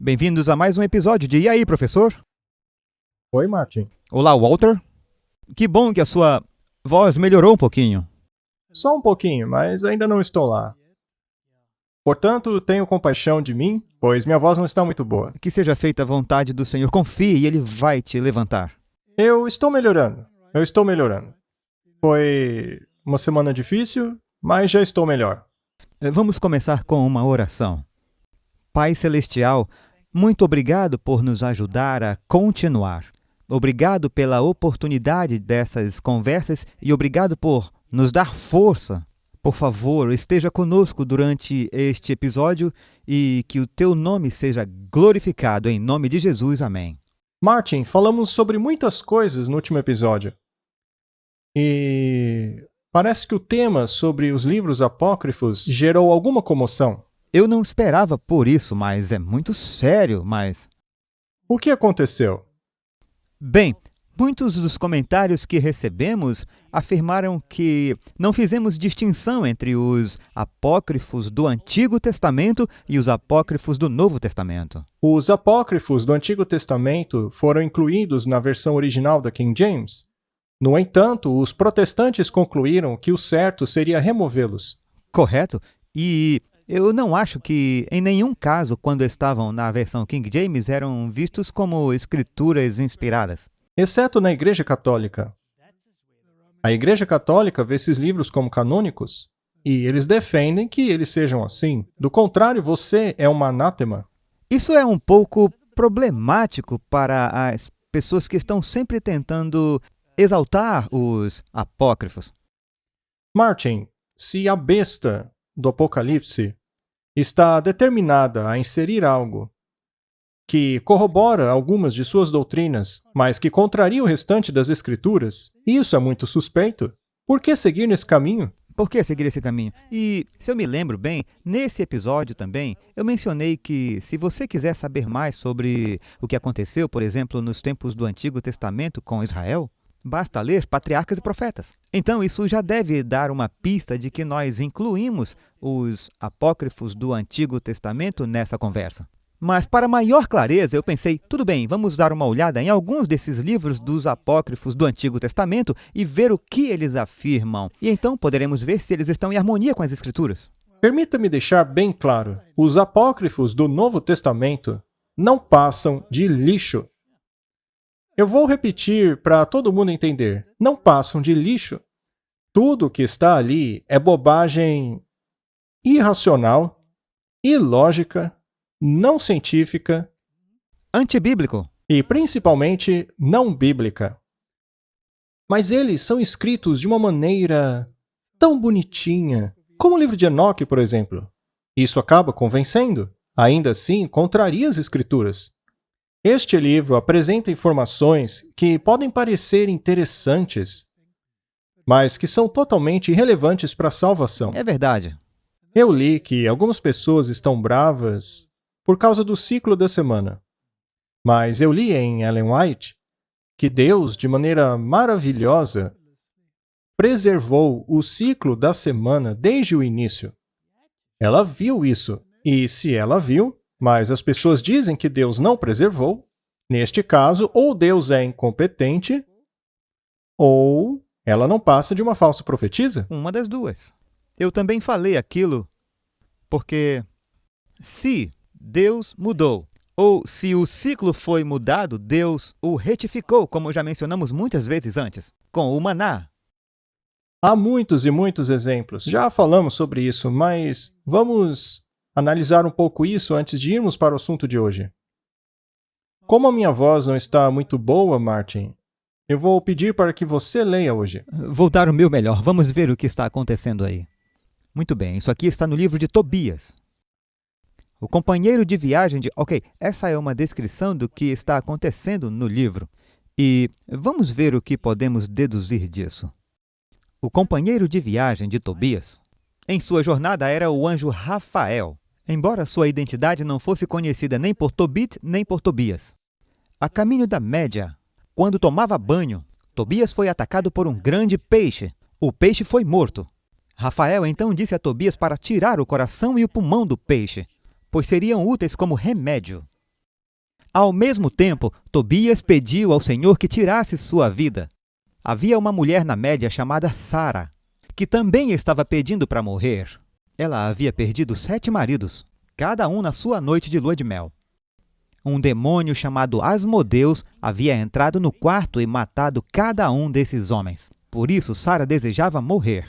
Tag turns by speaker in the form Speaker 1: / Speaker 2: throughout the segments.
Speaker 1: Bem-vindos a mais um episódio de E aí, professor?
Speaker 2: Oi, Martin.
Speaker 1: Olá, Walter. Que bom que a sua voz melhorou um pouquinho.
Speaker 2: Só um pouquinho, mas ainda não estou lá. Portanto, tenho compaixão de mim, pois minha voz não está muito boa.
Speaker 1: Que seja feita a vontade do Senhor. Confie e Ele vai te levantar.
Speaker 2: Eu estou melhorando. Foi uma semana difícil, mas já estou melhor.
Speaker 1: Vamos começar com uma oração. Pai Celestial, muito obrigado por nos ajudar a continuar. Obrigado pela oportunidade dessas conversas e obrigado por nos dar força. Por favor, esteja conosco durante este episódio e que o teu nome seja glorificado em nome de Jesus. Amém.
Speaker 2: Martin, falamos sobre muitas coisas no último episódio. E parece que o tema sobre os livros apócrifos gerou alguma comoção.
Speaker 1: Eu não esperava por isso, mas é muito sério,
Speaker 2: O que aconteceu?
Speaker 1: Bem, muitos dos comentários que recebemos afirmaram que não fizemos distinção entre os apócrifos do Antigo Testamento e os apócrifos do Novo Testamento.
Speaker 2: Os apócrifos do Antigo Testamento foram incluídos na versão original da King James. No entanto, os protestantes concluíram que o certo seria removê-los.
Speaker 1: Correto? E eu não acho que, em nenhum caso, quando estavam na versão King James, eram vistos como escrituras inspiradas.
Speaker 2: Exceto na Igreja Católica. A Igreja Católica vê esses livros como canônicos, e eles defendem que eles sejam assim. Do contrário, você é uma anátema.
Speaker 1: Isso é um pouco problemático para as pessoas que estão sempre tentando exaltar os apócrifos.
Speaker 2: Martin, se a besta do Apocalipse está determinada a inserir algo que corrobora algumas de suas doutrinas, mas que contraria o restante das Escrituras, isso é muito suspeito. Por que seguir nesse caminho?
Speaker 1: Por que seguir esse caminho? E, se eu me lembro bem, nesse episódio também, eu mencionei que, se você quiser saber mais sobre o que aconteceu, por exemplo, nos tempos do Antigo Testamento com Israel, basta ler Patriarcas e Profetas. Então, isso já deve dar uma pista de que nós incluímos os apócrifos do Antigo Testamento nessa conversa. Mas, para maior clareza, eu pensei, tudo bem, vamos dar uma olhada em alguns desses livros dos apócrifos do Antigo Testamento e ver o que eles afirmam. E então poderemos ver se eles estão em harmonia com as Escrituras.
Speaker 2: Permita-me deixar bem claro, os apócrifos do Novo Testamento não passam de lixo. Eu vou repetir para todo mundo entender. Não passam de lixo. Tudo o que está ali é bobagem irracional, ilógica, não científica
Speaker 1: Antibíblico.
Speaker 2: e, principalmente, não bíblica. Mas eles são escritos de uma maneira tão bonitinha, como o livro de Enoque, por exemplo. Isso acaba convencendo. Ainda assim, contraria as Escrituras. Este livro apresenta informações que podem parecer interessantes, mas que são totalmente irrelevantes para a salvação.
Speaker 1: É verdade.
Speaker 2: Eu li que algumas pessoas estão bravas por causa do ciclo da semana. Mas eu li em Ellen White que Deus, de maneira maravilhosa, preservou o ciclo da semana desde o início. Ela viu isso, e se ela viu, mas as pessoas dizem que Deus não preservou, neste caso, ou Deus é incompetente, ou ela não passa de uma falsa profetisa.
Speaker 1: Uma das duas. Eu também falei aquilo porque se Deus mudou, ou se o ciclo foi mudado, Deus o retificou, como já mencionamos muitas vezes antes, com o maná.
Speaker 2: Há muitos e muitos exemplos. Já falamos sobre isso, mas vamos analisar um pouco isso antes de irmos para o assunto de hoje. Como a minha voz não está muito boa, Martin, eu vou pedir para que você leia hoje.
Speaker 1: Vou dar o meu melhor. Vamos ver o que está acontecendo aí. Muito bem, isso aqui está no livro de Tobias. O companheiro de viagem de... Ok, essa é uma descrição do que está acontecendo no livro. E vamos ver o que podemos deduzir disso. O companheiro de viagem de Tobias, em sua jornada, era o anjo Rafael, embora sua identidade não fosse conhecida nem por Tobit nem por Tobias. A caminho da Média, quando tomava banho, Tobias foi atacado por um grande peixe. O peixe foi morto. Rafael então disse a Tobias para tirar o coração e o pulmão do peixe, pois seriam úteis como remédio. Ao mesmo tempo, Tobias pediu ao Senhor que tirasse sua vida. Havia uma mulher na Média chamada Sara, que também estava pedindo para morrer. Ela havia perdido 7 maridos, cada um na sua noite de lua de mel. Um demônio chamado Asmodeus havia entrado no quarto e matado cada um desses homens. Por isso, Sara desejava morrer.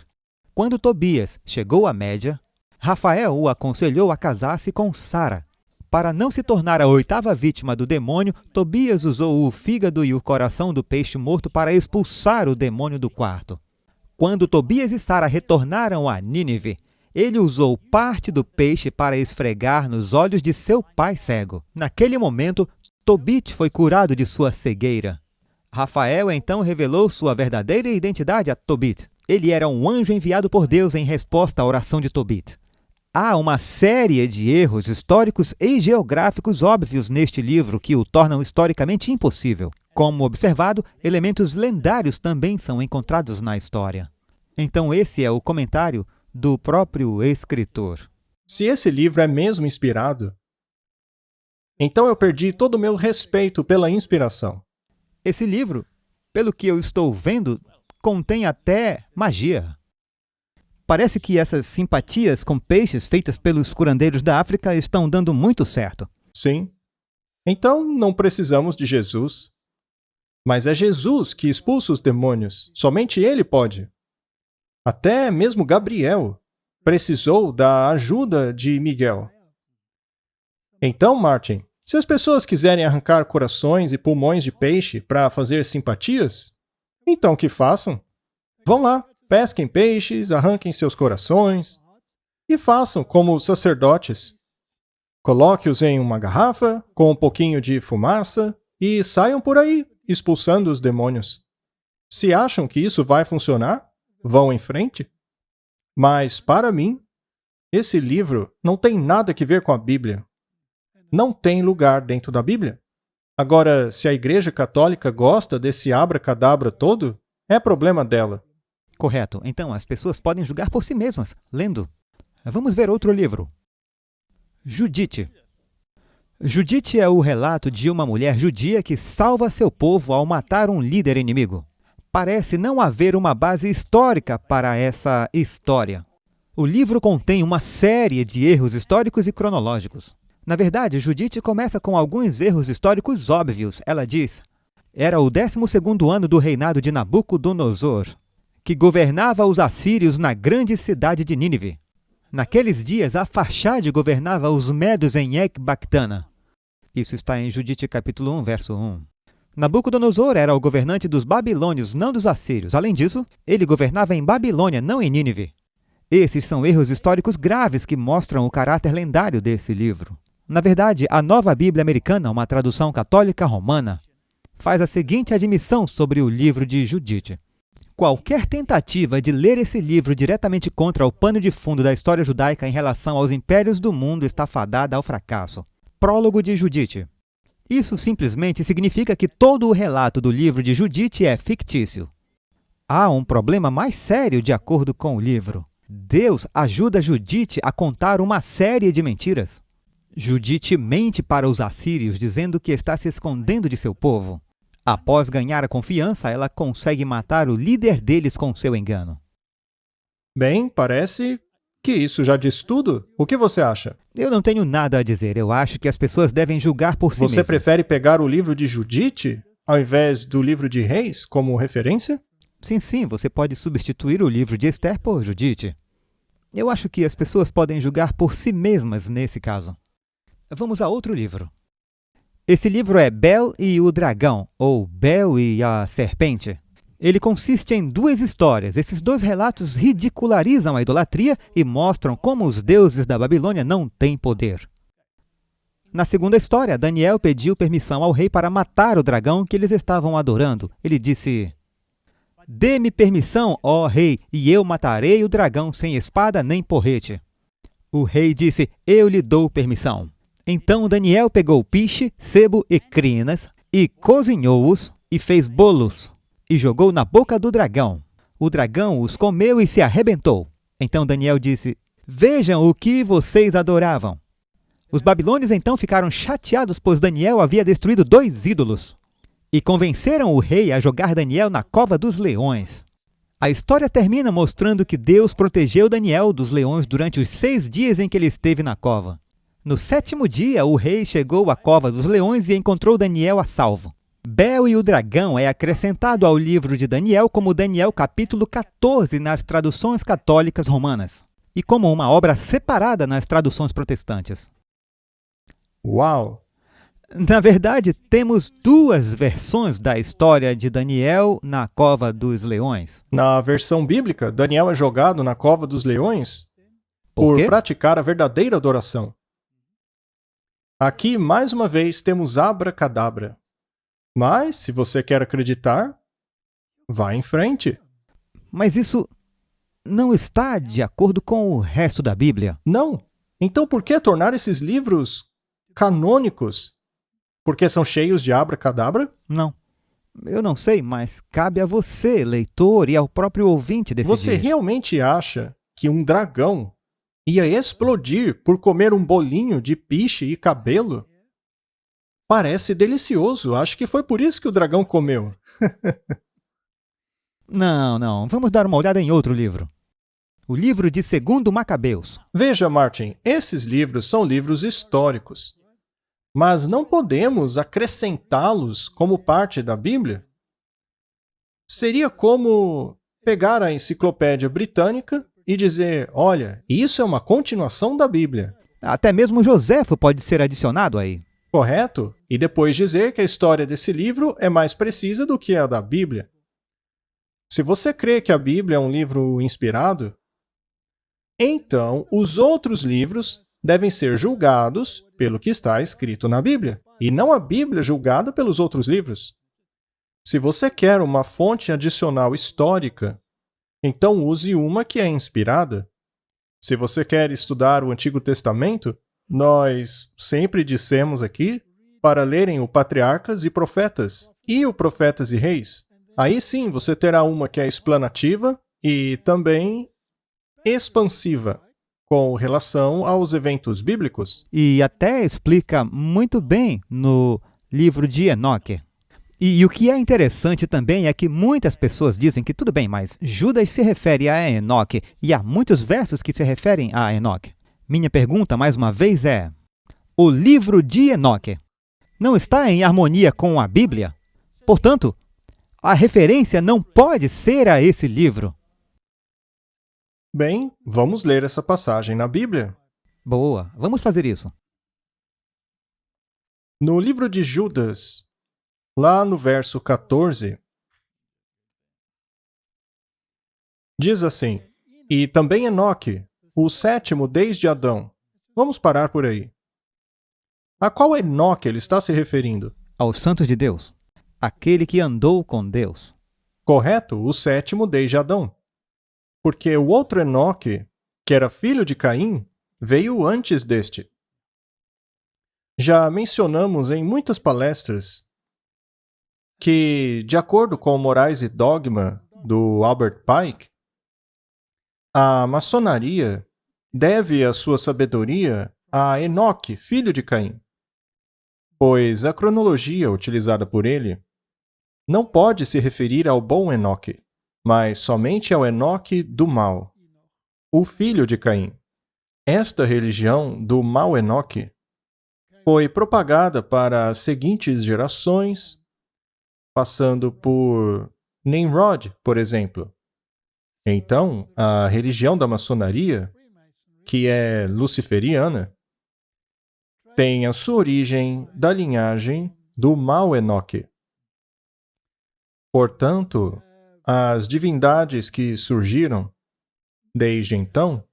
Speaker 1: Quando Tobias chegou à Média, Rafael o aconselhou a casar-se com Sara. Para não se tornar a 8ª vítima do demônio, Tobias usou o fígado e o coração do peixe morto para expulsar o demônio do quarto. Quando Tobias e Sara retornaram a Nínive, ele usou parte do peixe para esfregar nos olhos de seu pai cego. Naquele momento, Tobit foi curado de sua cegueira. Rafael então revelou sua verdadeira identidade a Tobit. Ele era um anjo enviado por Deus em resposta à oração de Tobit. Há uma série de erros históricos e geográficos óbvios neste livro que o tornam historicamente impossível. Como observado, elementos lendários também são encontrados na história. Então esse é o comentário do próprio escritor.
Speaker 2: Se esse livro é mesmo inspirado, então eu perdi todo o meu respeito pela inspiração.
Speaker 1: Esse livro, pelo que eu estou vendo, contém até magia. Parece que essas simpatias com peixes feitas pelos curandeiros da África estão dando muito certo.
Speaker 2: Sim. Então não precisamos de Jesus. Mas é Jesus que expulsa os demônios. Somente ele pode. Até mesmo Gabriel precisou da ajuda de Miguel. Então, Martin, se as pessoas quiserem arrancar corações e pulmões de peixe para fazer simpatias, então que façam. Vão lá, pesquem peixes, arranquem seus corações e façam como os sacerdotes. Coloque-os em uma garrafa com um pouquinho de fumaça e saiam por aí, expulsando os demônios. Se acham que isso vai funcionar, vão em frente. Mas, para mim, esse livro não tem nada a ver com a Bíblia. Não tem lugar dentro da Bíblia. Agora, se a Igreja Católica gosta desse abracadabra todo, é problema dela.
Speaker 1: Correto. Então, as pessoas podem julgar por si mesmas, lendo. Vamos ver outro livro. Judite. Judite é o relato de uma mulher judia que salva seu povo ao matar um líder inimigo. Parece não haver uma base histórica para essa história. O livro contém uma série de erros históricos e cronológicos. Na verdade, Judite começa com alguns erros históricos óbvios. Ela diz: era o 12º ano do reinado de Nabucodonosor, que governava os assírios na grande cidade de Nínive. Naqueles dias, Arfaxade governava os medos em Ecbatana. Isso está em Judite capítulo 1, verso 1. Nabucodonosor era o governante dos babilônios, não dos assírios. Além disso, ele governava em Babilônia, não em Nínive. Esses são erros históricos graves que mostram o caráter lendário desse livro. Na verdade, a Nova Bíblia Americana, uma tradução católica romana, faz a seguinte admissão sobre o livro de Judite. Qualquer tentativa de ler esse livro diretamente contra o pano de fundo da história judaica em relação aos impérios do mundo está fadada ao fracasso. Prólogo de Judite. Isso simplesmente significa que todo o relato do livro de Judite é fictício. Há um problema mais sério de acordo com o livro. Deus ajuda Judite a contar uma série de mentiras. Judite mente para os assírios, dizendo que está se escondendo de seu povo. Após ganhar a confiança, ela consegue matar o líder deles com seu engano.
Speaker 2: Bem, parece que isso já diz tudo. O que você acha?
Speaker 1: Eu não tenho nada a dizer. Eu acho que as pessoas devem julgar por si mesmas.
Speaker 2: Você prefere pegar o livro de Judite ao invés do livro de Reis como referência?
Speaker 1: Sim, você pode substituir o livro de Esther por Judite. Eu acho que as pessoas podem julgar por si mesmas nesse caso. Vamos a outro livro. Esse livro é Bel e o Dragão, ou Bel e a Serpente. Ele consiste em 2 histórias. Esses 2 relatos ridicularizam a idolatria e mostram como os deuses da Babilônia não têm poder. Na segunda história, Daniel pediu permissão ao rei para matar o dragão que eles estavam adorando. Ele disse: dê-me permissão, ó rei, e eu matarei o dragão sem espada nem porrete. O rei disse: eu lhe dou permissão. Então Daniel pegou piche, sebo e crinas e cozinhou-os e fez bolos e jogou na boca do dragão. O dragão os comeu e se arrebentou. Então Daniel disse: vejam o que vocês adoravam. Os babilônios então ficaram chateados, pois Daniel havia destruído 2 ídolos, e convenceram o rei a jogar Daniel na cova dos leões. A história termina mostrando que Deus protegeu Daniel dos leões durante os 6 dias em que ele esteve na cova. No 7º dia, o rei chegou à cova dos leões e encontrou Daniel a salvo. Bel e o dragão é acrescentado ao livro de Daniel como Daniel capítulo 14 nas traduções católicas romanas e como uma obra separada nas traduções protestantes.
Speaker 2: Uau!
Speaker 1: Na verdade, temos 2 versões da história de Daniel na cova dos leões.
Speaker 2: Na versão bíblica, Daniel é jogado na cova dos leões por
Speaker 1: quê?
Speaker 2: praticar a verdadeira adoração. Aqui, mais uma vez, temos abracadabra. Mas, se você quer acreditar, vá em frente.
Speaker 1: Mas isso não está de acordo com o resto da Bíblia.
Speaker 2: Não. Então, por que tornar esses livros canônicos? Porque são cheios de abracadabra?
Speaker 1: Não. Eu não sei, mas cabe a você, leitor, e ao próprio ouvinte decidir.
Speaker 2: Você realmente acha que um dragão ia explodir por comer um bolinho de piche e cabelo? Parece delicioso. Acho que foi por isso que o dragão comeu.
Speaker 1: Não. Vamos dar uma olhada em outro livro. O livro de 2º Macabeus.
Speaker 2: Veja, Martin, esses livros são livros históricos. Mas não podemos acrescentá-los como parte da Bíblia? Seria como pegar a enciclopédia britânica e dizer, olha, isso é uma continuação da Bíblia.
Speaker 1: Até mesmo Joséfo pode ser adicionado aí.
Speaker 2: Correto? E depois dizer que a história desse livro é mais precisa do que a da Bíblia. Se você crê que a Bíblia é um livro inspirado, então os outros livros devem ser julgados pelo que está escrito na Bíblia, e não a Bíblia julgada pelos outros livros. Se você quer uma fonte adicional histórica, então use uma que é inspirada. Se você quer estudar o Antigo Testamento, nós sempre dissemos aqui para lerem o Patriarcas e Profetas e o Profetas e Reis. Aí sim você terá uma que é explanativa e também expansiva com relação aos eventos bíblicos.
Speaker 1: E até explica muito bem no livro de Enoque. E o que é interessante também é que muitas pessoas dizem que tudo bem, mas Judas se refere a Enoque e há muitos versos que se referem a Enoque. Minha pergunta, mais uma vez, é: o livro de Enoque não está em harmonia com a Bíblia? Portanto, a referência não pode ser a esse livro.
Speaker 2: Bem, vamos ler essa passagem na Bíblia.
Speaker 1: Boa, vamos fazer isso.
Speaker 2: No livro de Judas, lá no verso 14, diz assim, e também Enoque, o 7º desde Adão. Vamos parar por aí. A qual Enoque ele está se referindo?
Speaker 1: Aos santos de Deus, aquele que andou com Deus.
Speaker 2: Correto, o 7º desde Adão. Porque o outro Enoque, que era filho de Caim, veio antes deste. Já mencionamos em muitas palestras que, de acordo com Morais e Dogma do Albert Pike, a maçonaria deve a sua sabedoria a Enoque, filho de Caim, pois a cronologia utilizada por ele não pode se referir ao bom Enoque, mas somente ao Enoque do mal, o filho de Caim. Esta religião do mau Enoque foi propagada para as seguintes gerações, passando por Nimrod, por exemplo. Então, a religião da maçonaria, que é luciferiana, tem a sua origem da linhagem do mau Enoque. Portanto, as divindades que surgiram desde então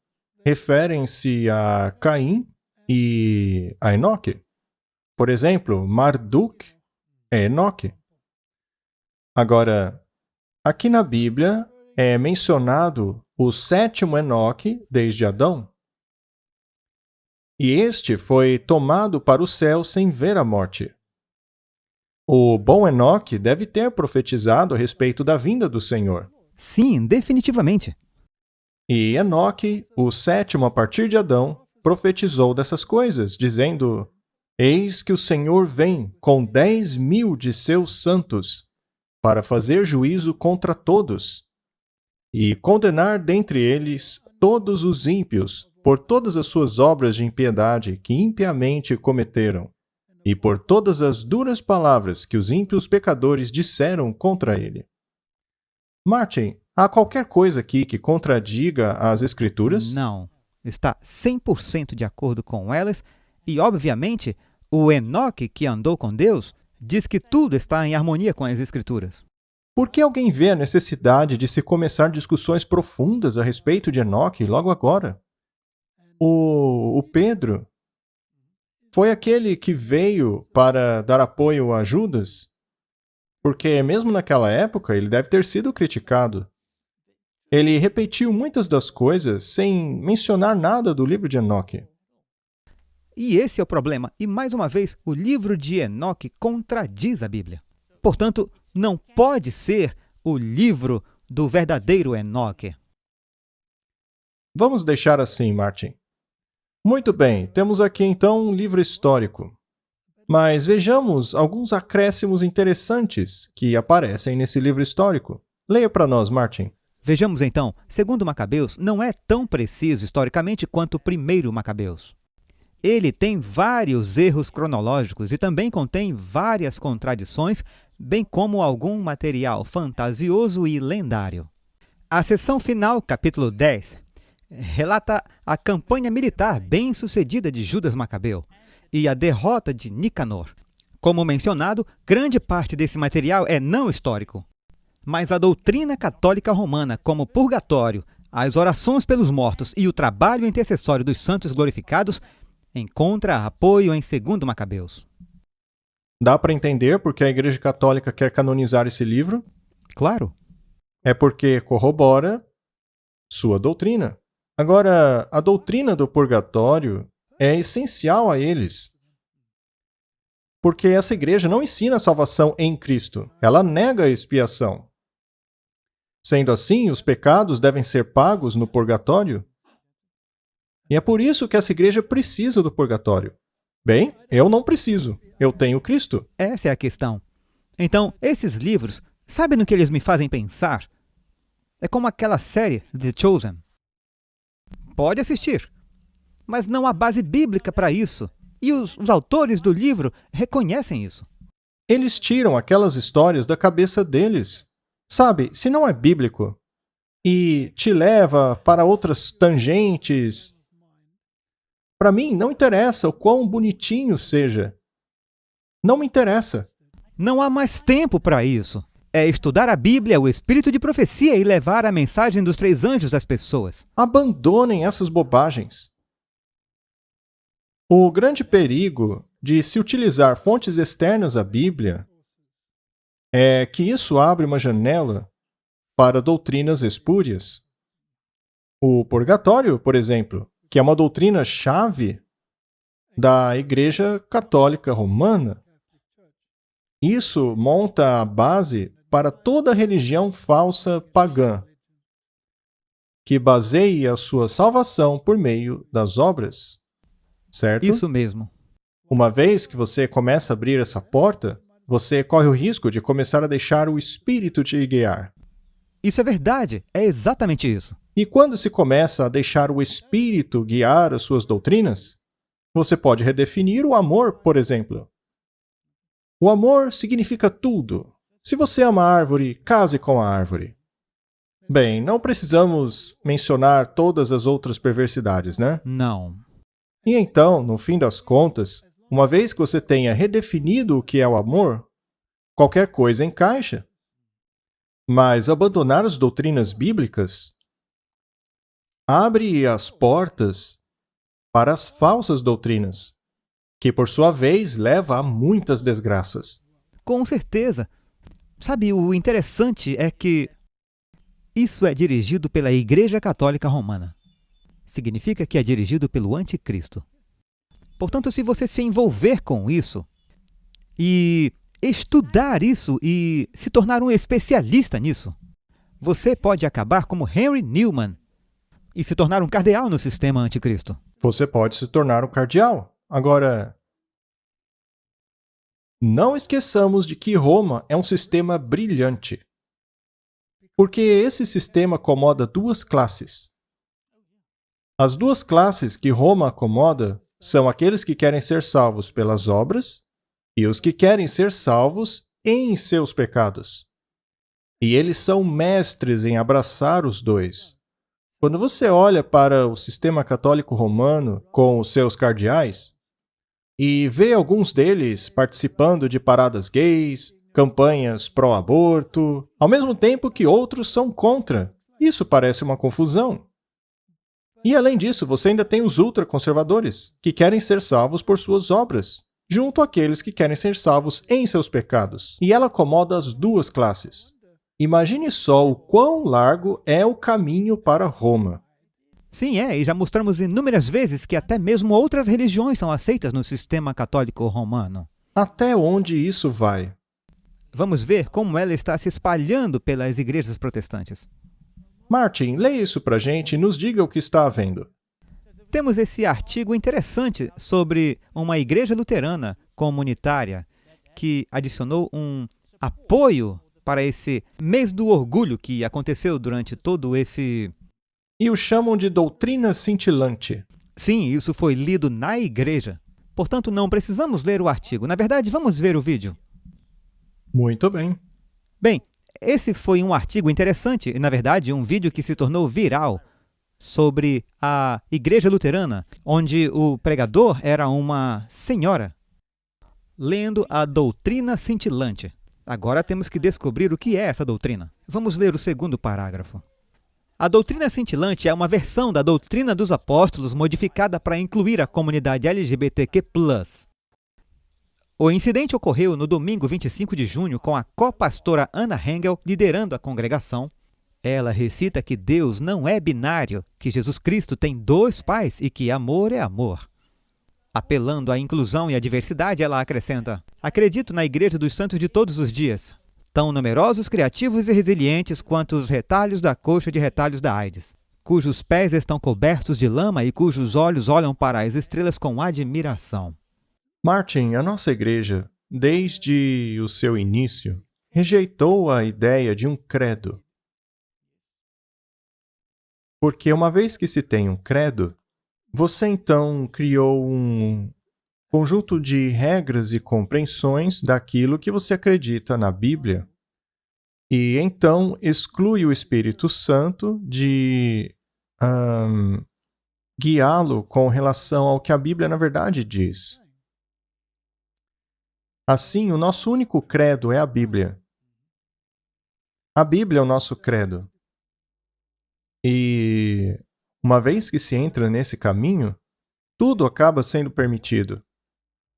Speaker 2: referem-se a Caim e a Enoque. Por exemplo, Marduk é Enoque. Agora, aqui na Bíblia é mencionado o 7º Enoque desde Adão. E este foi tomado para o céu sem ver a morte. O bom Enoque deve ter profetizado a respeito da vinda do Senhor.
Speaker 1: Sim, definitivamente.
Speaker 2: E Enoque, o 7º a partir de Adão, profetizou dessas coisas, dizendo: Eis que o Senhor vem com 10.000 de seus santos para fazer juízo contra todos e condenar dentre eles todos os ímpios por todas as suas obras de impiedade que impiamente cometeram e por todas as duras palavras que os ímpios pecadores disseram contra ele. Martin, há qualquer coisa aqui que contradiga as Escrituras?
Speaker 1: Não. Está 100% de acordo com elas e, obviamente, o Enoque, que andou com Deus, diz que tudo está em harmonia com as Escrituras.
Speaker 2: Por que alguém vê a necessidade de se começar discussões profundas a respeito de Enoque logo agora? O Pedro foi aquele que veio para dar apoio a Judas, porque mesmo naquela época ele deve ter sido criticado. Ele repetiu muitas das coisas sem mencionar nada do livro de Enoque.
Speaker 1: E esse é o problema. E, mais uma vez, o livro de Enoque contradiz a Bíblia. Portanto, não pode ser o livro do verdadeiro Enoque.
Speaker 2: Vamos deixar assim, Martin. Muito bem, temos aqui então um livro histórico. Mas vejamos alguns acréscimos interessantes que aparecem nesse livro histórico. Leia para nós, Martin.
Speaker 1: Vejamos então, segundo Macabeus não é tão preciso historicamente quanto o primeiro Macabeus. Ele tem vários erros cronológicos e também contém várias contradições, bem como algum material fantasioso e lendário. A seção final, capítulo 10, relata a campanha militar bem-sucedida de Judas Macabeu e a derrota de Nicanor. Como mencionado, grande parte desse material é não histórico. Mas a doutrina católica romana, como o purgatório, as orações pelos mortos e o trabalho intercessório dos santos glorificados, encontra apoio em 2 Macabeus.
Speaker 2: Dá para entender por que a Igreja Católica quer canonizar esse livro?
Speaker 1: Claro.
Speaker 2: É porque corrobora sua doutrina. Agora, a doutrina do purgatório é essencial a eles. Porque essa igreja não ensina a salvação em Cristo. Ela nega a expiação. Sendo assim, os pecados devem ser pagos no purgatório. E é por isso que essa igreja precisa do purgatório. Bem, eu não preciso. Eu tenho Cristo.
Speaker 1: Essa é a questão. Então, esses livros, sabe no que eles me fazem pensar? É como aquela série, The Chosen. Pode assistir, mas não há base bíblica para isso. E os autores do livro reconhecem isso.
Speaker 2: Eles tiram aquelas histórias da cabeça deles. Sabe, se não é bíblico e te leva para outras tangentes, para mim não interessa o quão bonitinho seja. Não me interessa.
Speaker 1: Não há mais tempo para isso. É estudar a Bíblia, o espírito de profecia e levar a mensagem dos 3 anjos às pessoas.
Speaker 2: Abandonem essas bobagens. O grande perigo de se utilizar fontes externas à Bíblia é que isso abre uma janela para doutrinas espúrias. O purgatório, por exemplo, que é uma doutrina-chave da Igreja Católica Romana. Isso monta a base para toda religião falsa pagã, que baseia a sua salvação por meio das obras. Certo?
Speaker 1: Isso mesmo.
Speaker 2: Uma vez que você começa a abrir essa porta, você corre o risco de começar a deixar o Espírito te guiar.
Speaker 1: Isso é verdade. É exatamente isso.
Speaker 2: E quando se começa a deixar o Espírito guiar as suas doutrinas, você pode redefinir o amor, por exemplo. O amor significa tudo. Se você ama a árvore, case com a árvore. Bem, não precisamos mencionar todas as outras perversidades, né?
Speaker 1: Não.
Speaker 2: E então, no fim das contas, uma vez que você tenha redefinido o que é o amor, qualquer coisa encaixa. Mas abandonar as doutrinas bíblicas abre as portas para as falsas doutrinas, que por sua vez leva a muitas desgraças.
Speaker 1: Com certeza. Sabe, o interessante é que isso é dirigido pela Igreja Católica Romana. Significa que é dirigido pelo Anticristo. Portanto, se você se envolver com isso e estudar isso e se tornar um especialista nisso, você pode acabar como Henry Newman e se tornar um cardeal no sistema anticristo.
Speaker 2: Você pode se tornar um cardeal. Agora, não esqueçamos de que Roma é um sistema brilhante. Porque esse sistema acomoda duas classes. As duas classes que Roma acomoda são aqueles que querem ser salvos pelas obras e os que querem ser salvos em seus pecados. E eles são mestres em abraçar os dois. Quando você olha para o sistema católico romano com os seus cardeais e vê alguns deles participando de paradas gays, campanhas pró-aborto, ao mesmo tempo que outros são contra, isso parece uma confusão. E além disso, você ainda tem os ultraconservadores, que querem ser salvos por suas obras, junto àqueles que querem ser salvos em seus pecados. E ela acomoda as duas classes. Imagine só o quão largo é o caminho para Roma.
Speaker 1: Sim, e já mostramos inúmeras vezes que até mesmo outras religiões são aceitas no sistema católico romano.
Speaker 2: Até onde isso vai?
Speaker 1: Vamos ver como ela está se espalhando pelas igrejas protestantes.
Speaker 2: Martin, leia isso pra gente e nos diga o que está havendo.
Speaker 1: Temos esse artigo interessante sobre uma igreja luterana comunitária que adicionou um apoio para esse mês do orgulho que aconteceu durante todo esse...
Speaker 2: E o chamam de doutrina cintilante.
Speaker 1: Sim, isso foi lido na igreja. Portanto, não precisamos ler o artigo. Na verdade, vamos ver o vídeo.
Speaker 2: Muito bem.
Speaker 1: Bem, esse foi um artigo interessante, e na verdade um vídeo que se tornou viral sobre a igreja luterana, onde o pregador era uma senhora lendo a doutrina cintilante. Agora temos que descobrir o que é essa doutrina. Vamos ler o segundo parágrafo. A doutrina cintilante é uma versão da doutrina dos apóstolos modificada para incluir a comunidade LGBTQ+. O incidente ocorreu no domingo 25 de junho com a co-pastora Anna Hengel liderando a congregação. Ela recita que Deus não é binário, que Jesus Cristo tem dois pais e que amor é amor. Apelando à inclusão e à diversidade, ela acrescenta: acredito na Igreja dos Santos de todos os dias, tão numerosos, criativos e resilientes quanto os retalhos da coxa de retalhos da AIDS, cujos pés estão cobertos de lama e cujos olhos olham para as estrelas com admiração.
Speaker 2: Martin, a nossa igreja, desde o seu início, rejeitou a ideia de um credo. Porque uma vez que se tem um credo, você então criou um conjunto de regras e compreensões daquilo que você acredita na Bíblia. E então exclui o Espírito Santo de guiá-lo com relação ao que a Bíblia na verdade diz. Assim, o nosso único credo é a Bíblia. A Bíblia é o nosso credo. E uma vez que se entra nesse caminho, tudo acaba sendo permitido.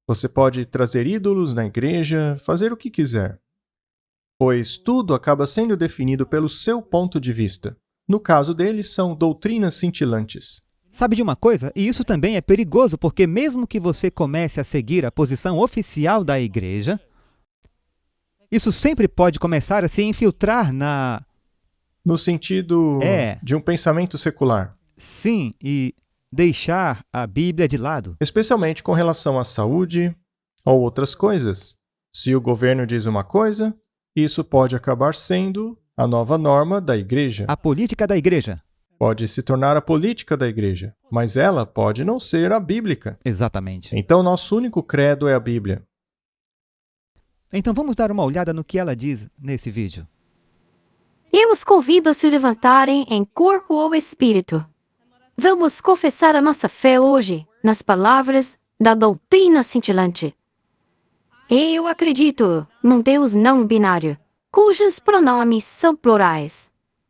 Speaker 2: Você pode trazer ídolos na igreja, fazer o que quiser, pois tudo acaba sendo definido pelo seu ponto de vista. No caso deles, são doutrinas cintilantes.
Speaker 1: Sabe de uma coisa? E isso também é perigoso, porque mesmo que você comece a seguir a posição oficial da igreja, isso sempre pode começar a se infiltrar
Speaker 2: no sentido de um pensamento secular.
Speaker 1: Sim, e deixar a Bíblia de lado.
Speaker 2: Especialmente com relação à saúde ou outras coisas. Se o governo diz uma coisa, isso pode acabar sendo a nova norma da igreja.
Speaker 1: A política da igreja.
Speaker 2: Pode se tornar a política da igreja, mas ela pode não ser a bíblica.
Speaker 1: Exatamente.
Speaker 2: Então, nosso único credo é a Bíblia.
Speaker 1: Então, vamos dar uma olhada no que ela diz nesse vídeo.
Speaker 3: Eu os convido a se levantarem em corpo ou espírito. Vamos confessar a nossa fé hoje nas palavras da doutrina cintilante. Eu acredito num Deus não binário, cujos pronomes são plurais.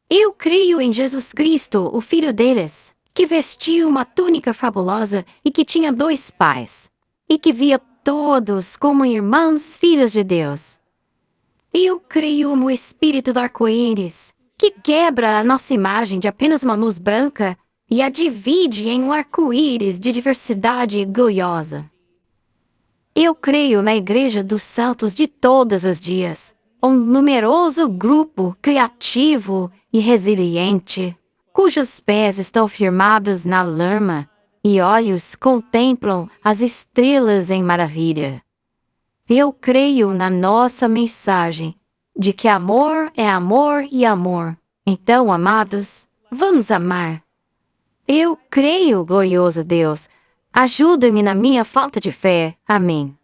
Speaker 3: Eu creio em Jesus Cristo, o Filho deles, que vestiu uma túnica fabulosa e que tinha dois pais, e que via todos como irmãos filhos de Deus. Eu creio no Espírito do arco-íris, que quebra a nossa imagem de apenas uma luz branca e a divide em um arco-íris de diversidade gloriosa. Eu creio na Igreja dos Santos de todos os dias, um numeroso grupo criativo e resiliente, cujos pés estão firmados na lama e olhos contemplam as estrelas em maravilha. Eu creio na nossa mensagem de que amor é amor e amor. Então, amados, vamos amar. Eu creio, glorioso Deus. Ajuda-me na minha falta de fé. Amém.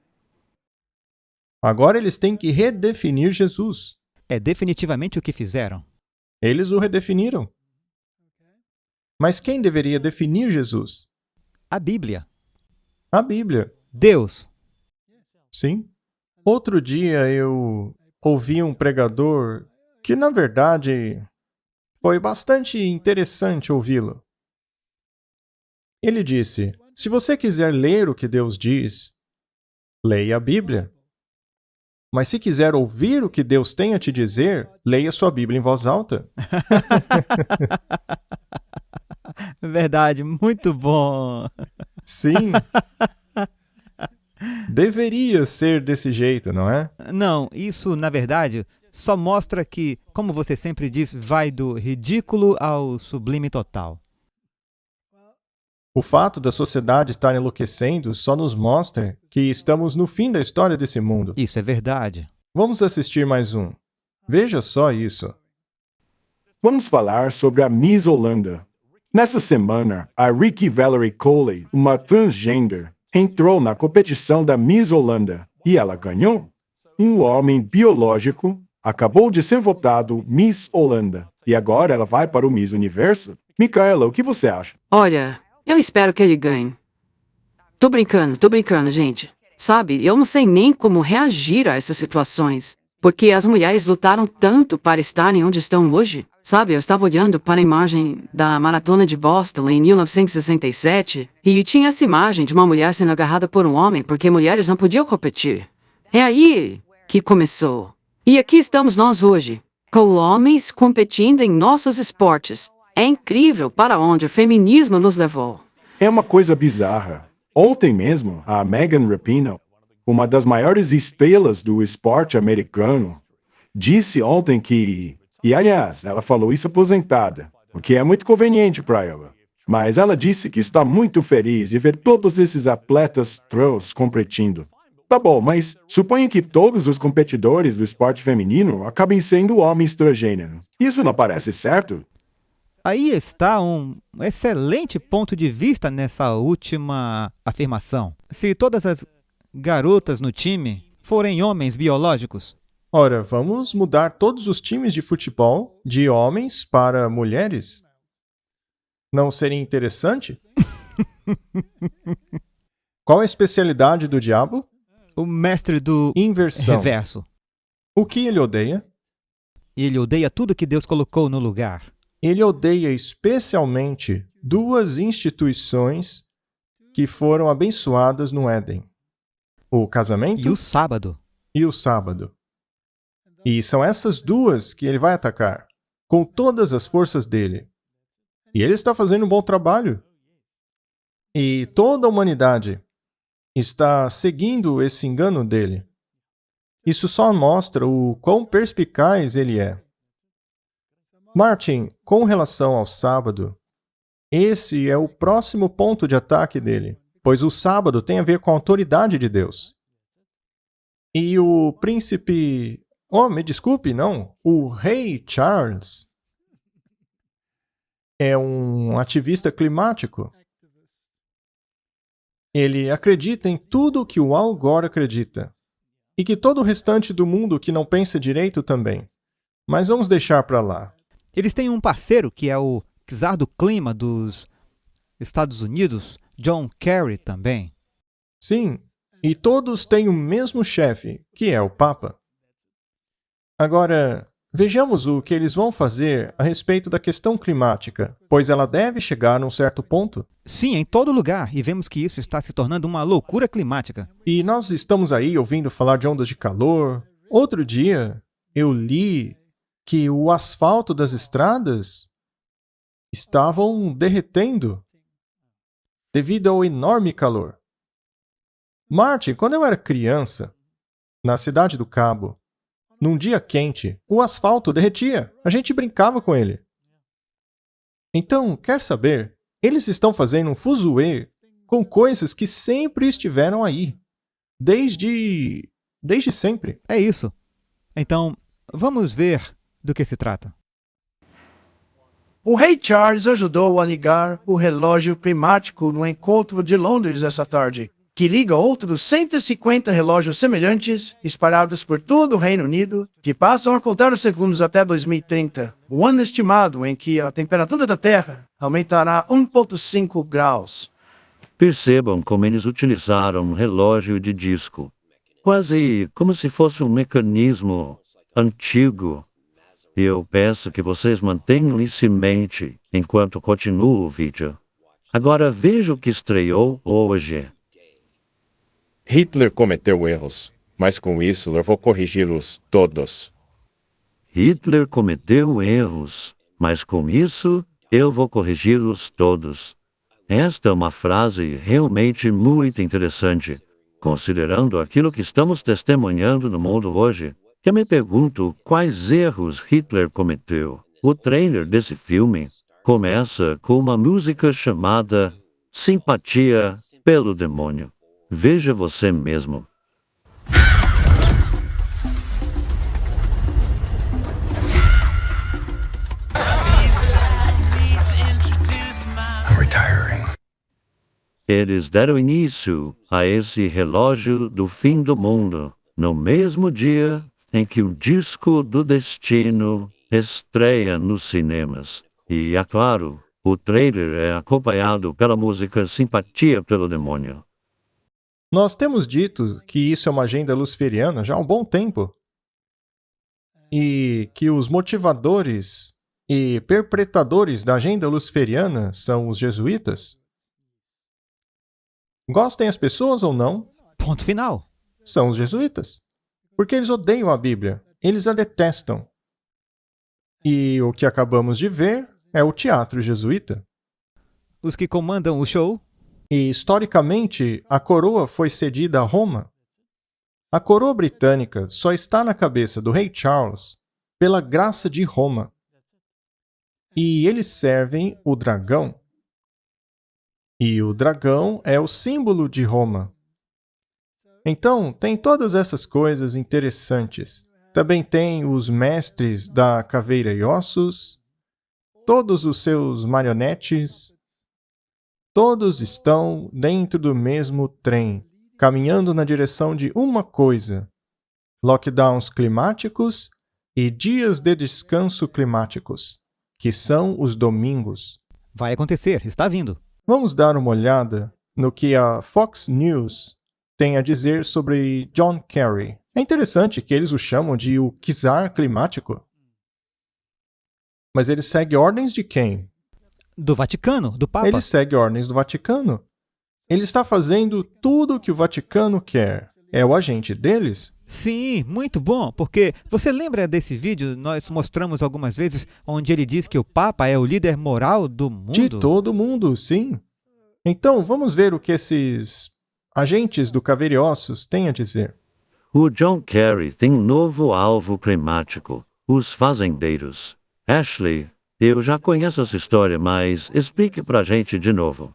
Speaker 2: Agora eles têm que redefinir Jesus.
Speaker 1: É definitivamente o que fizeram.
Speaker 2: Eles o redefiniram. Mas quem deveria definir Jesus?
Speaker 1: A Bíblia.
Speaker 2: A Bíblia.
Speaker 1: Deus.
Speaker 2: Sim. Outro dia eu ouvi um pregador que, na verdade, foi bastante interessante ouvi-lo. Ele disse: se você quiser ler o que Deus diz, leia a Bíblia. Mas se quiser ouvir o que Deus tem a te dizer, leia sua Bíblia em voz alta.
Speaker 1: Verdade, muito bom.
Speaker 2: Sim. Deveria ser desse jeito, não é?
Speaker 1: Não, isso, na verdade, só mostra que, como você sempre diz, vai do ridículo ao sublime total.
Speaker 2: O fato da sociedade estar enlouquecendo só nos mostra que estamos no fim da história desse mundo.
Speaker 1: Isso é verdade.
Speaker 2: Vamos assistir mais um. Veja só isso.
Speaker 4: Vamos falar sobre a Miss Holanda. Nessa semana, a Ricky Valerie Coley, uma transgender, entrou na competição da Miss Holanda e ela ganhou. Um homem biológico acabou de ser votado Miss Holanda e agora ela vai para o Miss Universo. Micaela, o que você acha?
Speaker 5: Olha, eu espero que ele ganhe. Tô brincando, gente. Sabe, eu não sei nem como reagir a essas situações. Porque as mulheres lutaram tanto para estarem onde estão hoje. Sabe, eu estava olhando para a imagem da Maratona de Boston em 1967 e tinha essa imagem de uma mulher sendo agarrada por um homem porque mulheres não podiam competir. É aí que começou. E aqui estamos nós hoje, com homens competindo em nossos esportes. É incrível para onde o feminismo nos levou.
Speaker 4: É uma coisa bizarra. Ontem mesmo, a Megan Rapinoe, uma das maiores estrelas do esporte americano, disse ontem que... E, aliás, ela falou isso aposentada, o que é muito conveniente para ela. Mas ela disse que está muito feliz de ver todos esses atletas trans competindo. Tá bom, mas suponha que todos os competidores do esporte feminino acabem sendo homens transgênero. Isso não parece certo?
Speaker 1: Aí está um excelente ponto de vista nessa última afirmação. Se todas as garotas no time forem homens biológicos,
Speaker 2: Ora, vamos mudar todos os times de futebol de homens para mulheres? Não seria interessante? Qual é a especialidade do diabo?
Speaker 1: o mestre do
Speaker 2: Inversão.
Speaker 1: reverso,
Speaker 2: O que ele odeia?
Speaker 1: ele odeia tudo que Deus colocou no lugar.
Speaker 2: Ele odeia especialmente duas instituições que foram abençoadas no Éden: o casamento
Speaker 1: E o sábado.
Speaker 2: e o sábado. E são essas duas que ele vai atacar, com todas as forças dele. E ele está fazendo um bom trabalho. E toda a humanidade está seguindo esse engano dele. Isso só mostra o quão perspicaz ele é. Martin, com relação ao sábado, esse é o próximo ponto de ataque dele, pois o sábado tem a ver com a autoridade de Deus. E o príncipe... Oh, me desculpe, não. O rei Charles é um ativista climático. Ele acredita em tudo o que o Al Gore acredita. E que todo o restante do mundo que não pensa direito também. Mas vamos deixar para lá.
Speaker 1: Eles têm um parceiro que é o czar do clima dos Estados Unidos, John Kerry também.
Speaker 2: Sim, e todos têm o mesmo chefe, que é o Papa. Agora, vejamos o que eles vão fazer a respeito da questão climática, pois ela deve chegar num certo ponto.
Speaker 1: Sim, em todo lugar, e vemos que isso está se tornando uma loucura climática.
Speaker 2: E nós estamos aí ouvindo falar de ondas de calor. Outro dia, eu li que o asfalto das estradas estavam derretendo devido ao enorme calor. Martin, quando eu era criança, na cidade do Cabo, num dia quente, o asfalto derretia. A gente brincava com ele. Então, quer saber? Eles estão fazendo um fuzuê com coisas que sempre estiveram aí. Desde sempre.
Speaker 1: É isso. Então, vamos ver do que se trata.
Speaker 6: O rei Charles ajudou a ligar o relógio primático no encontro de Londres essa tarde, que liga outros 150 relógios semelhantes espalhados por todo o Reino Unido, que passam a contar os segundos até 2030, o ano estimado em que a temperatura da Terra aumentará 1,5 graus.
Speaker 7: Percebam como eles utilizaram um relógio de disco, quase como se fosse um mecanismo antigo. Eu peço que vocês mantenham isso em mente enquanto continuo o vídeo. Agora veja o que estreou hoje.
Speaker 8: Hitler cometeu erros, mas com isso eu vou corrigi-los todos.
Speaker 7: Hitler cometeu erros, mas com isso eu vou corrigi-los todos. Esta é uma frase realmente muito interessante, considerando aquilo que estamos testemunhando no mundo hoje. Eu me pergunto quais erros Hitler cometeu. O trailer desse filme começa com uma música chamada Simpatia pelo Demônio. Veja você mesmo. Eles deram início a esse relógio do fim do mundo no mesmo dia em que o Disco do Destino estreia nos cinemas. E, é claro, o trailer é acompanhado pela música Simpatia pelo Demônio.
Speaker 2: Nós temos dito que isso é uma agenda luciferiana já há um bom tempo. E que os motivadores e perpetradores da agenda luciferiana são os jesuítas. Gostem as pessoas ou não,
Speaker 1: Ponto final.
Speaker 2: são os jesuítas. Porque eles odeiam a Bíblia, eles a detestam. E o que acabamos de ver é o teatro jesuíta.
Speaker 1: Os que comandam o show.
Speaker 2: E, historicamente, a coroa foi cedida a Roma. A coroa britânica só está na cabeça do rei Charles pela graça de Roma. E eles servem o dragão. E o dragão é o símbolo de Roma. Então, tem todas essas coisas interessantes. Também tem os mestres da caveira e ossos, todos os seus marionetes. Todos estão dentro do mesmo trem, caminhando na direção de uma coisa: lockdowns climáticos e dias de descanso climáticos, que são os domingos.
Speaker 1: Vai acontecer, está vindo.
Speaker 2: Vamos dar uma olhada no que a Fox News tem a dizer sobre John Kerry. É interessante que eles o chamam de o czar climático. Mas ele segue ordens de quem?
Speaker 1: Do Vaticano, do Papa.
Speaker 2: Ele segue ordens do Vaticano. Ele está fazendo tudo o que o Vaticano quer. É o agente deles?
Speaker 1: Sim, muito bom, porque você lembra desse vídeo? Nós mostramos algumas vezes onde ele diz que o Papa é o líder moral do mundo.
Speaker 2: De todo mundo, sim. Então, vamos ver o que esses agentes do Caveira e Ossos têm a dizer.
Speaker 7: O John Kerry tem um novo alvo climático, os fazendeiros. Ashley, eu já conheço essa história, mas explique pra gente de novo.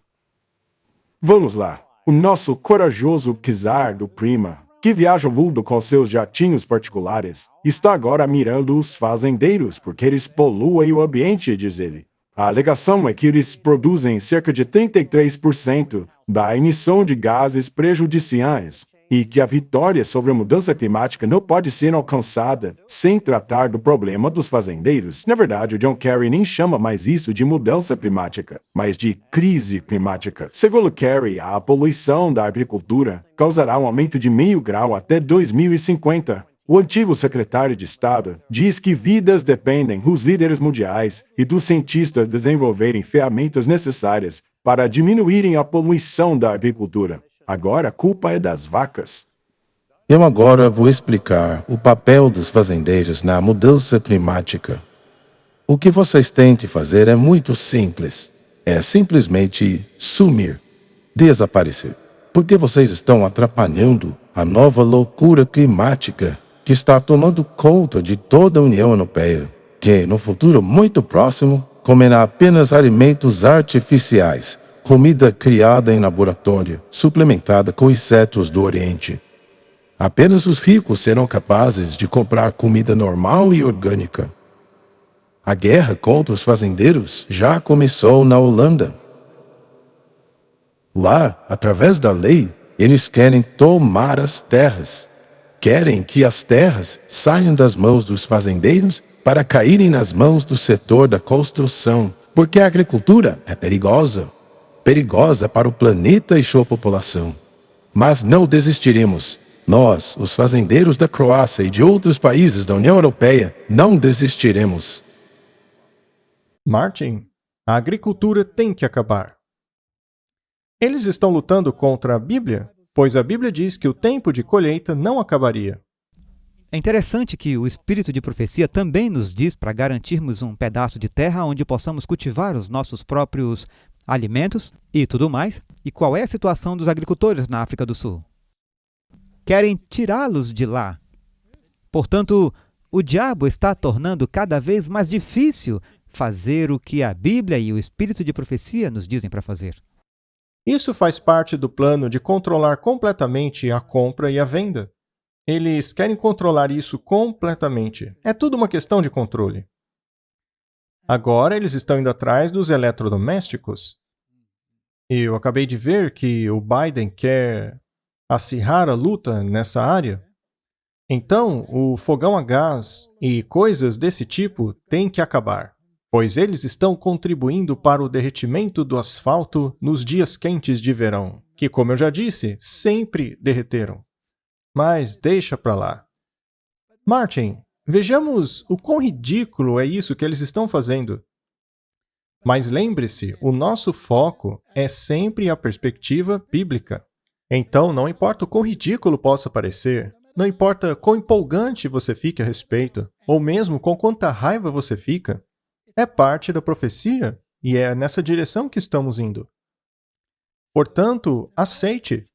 Speaker 4: Vamos lá. O nosso corajoso czar do Prima, que viaja o mundo com seus jatinhos particulares, está agora mirando os fazendeiros porque eles poluem o ambiente, diz ele. A alegação é que eles produzem cerca de 33% da emissão de gases prejudiciais e que a vitória sobre a mudança climática não pode ser alcançada sem tratar do problema dos fazendeiros. Na verdade, o John Kerry nem chama mais isso de mudança climática, mas de crise climática. Segundo Kerry, a poluição da agricultura causará um aumento de 0,5 grau até 2050. O antigo secretário de Estado diz que vidas dependem dos líderes mundiais e dos cientistas desenvolverem ferramentas necessárias para diminuírem a poluição da agricultura. Agora a culpa é das vacas.
Speaker 9: Eu agora vou explicar o papel dos fazendeiros na mudança climática. O que vocês têm que fazer é muito simples. É simplesmente sumir, desaparecer. Porque vocês estão atrapalhando a nova loucura climática que está tomando conta de toda a União Europeia, que no futuro muito próximo comerá apenas alimentos artificiais, comida criada em laboratório, suplementada com insetos do Oriente. Apenas os ricos serão capazes de comprar comida normal e orgânica. A guerra contra os fazendeiros já começou na Holanda. Lá, através da lei, eles querem tomar as terras. Querem que as terras saiam das mãos dos fazendeiros para caírem nas mãos do setor da construção, porque a agricultura é perigosa. Perigosa para o planeta e sua população. Mas não desistiremos. Nós, os fazendeiros da Croácia e de outros países da União Europeia, não desistiremos.
Speaker 2: Martin, a agricultura tem que acabar. Eles estão lutando contra a Bíblia, pois a Bíblia diz que o tempo de colheita não acabaria.
Speaker 1: É interessante que o espírito de profecia também nos diz para garantirmos um pedaço de terra onde possamos cultivar os nossos próprios alimentos e tudo mais. E qual é a situação dos agricultores na África do Sul? Querem tirá-los de lá. Portanto, o diabo está tornando cada vez mais difícil fazer o que a Bíblia e o espírito de profecia nos dizem para fazer.
Speaker 2: Isso faz parte do plano de controlar completamente a compra e a venda. Eles querem controlar isso completamente. É tudo uma questão de controle. Agora eles estão indo atrás dos eletrodomésticos. Eu acabei de ver que o Biden quer acirrar a luta nessa área. Então, o fogão a gás e coisas desse tipo têm que acabar, pois eles estão contribuindo para o derretimento do asfalto nos dias quentes de verão, que, como eu já disse, sempre derreteram. Mas deixa pra lá. Martin, vejamos o quão ridículo é isso que eles estão fazendo. Mas lembre-se, o nosso foco é sempre a perspectiva bíblica. Então, não importa o quão ridículo possa parecer, não importa quão empolgante você fique a respeito, ou mesmo com quanta raiva você fica, é parte da profecia e é nessa direção que estamos indo. Portanto, aceite.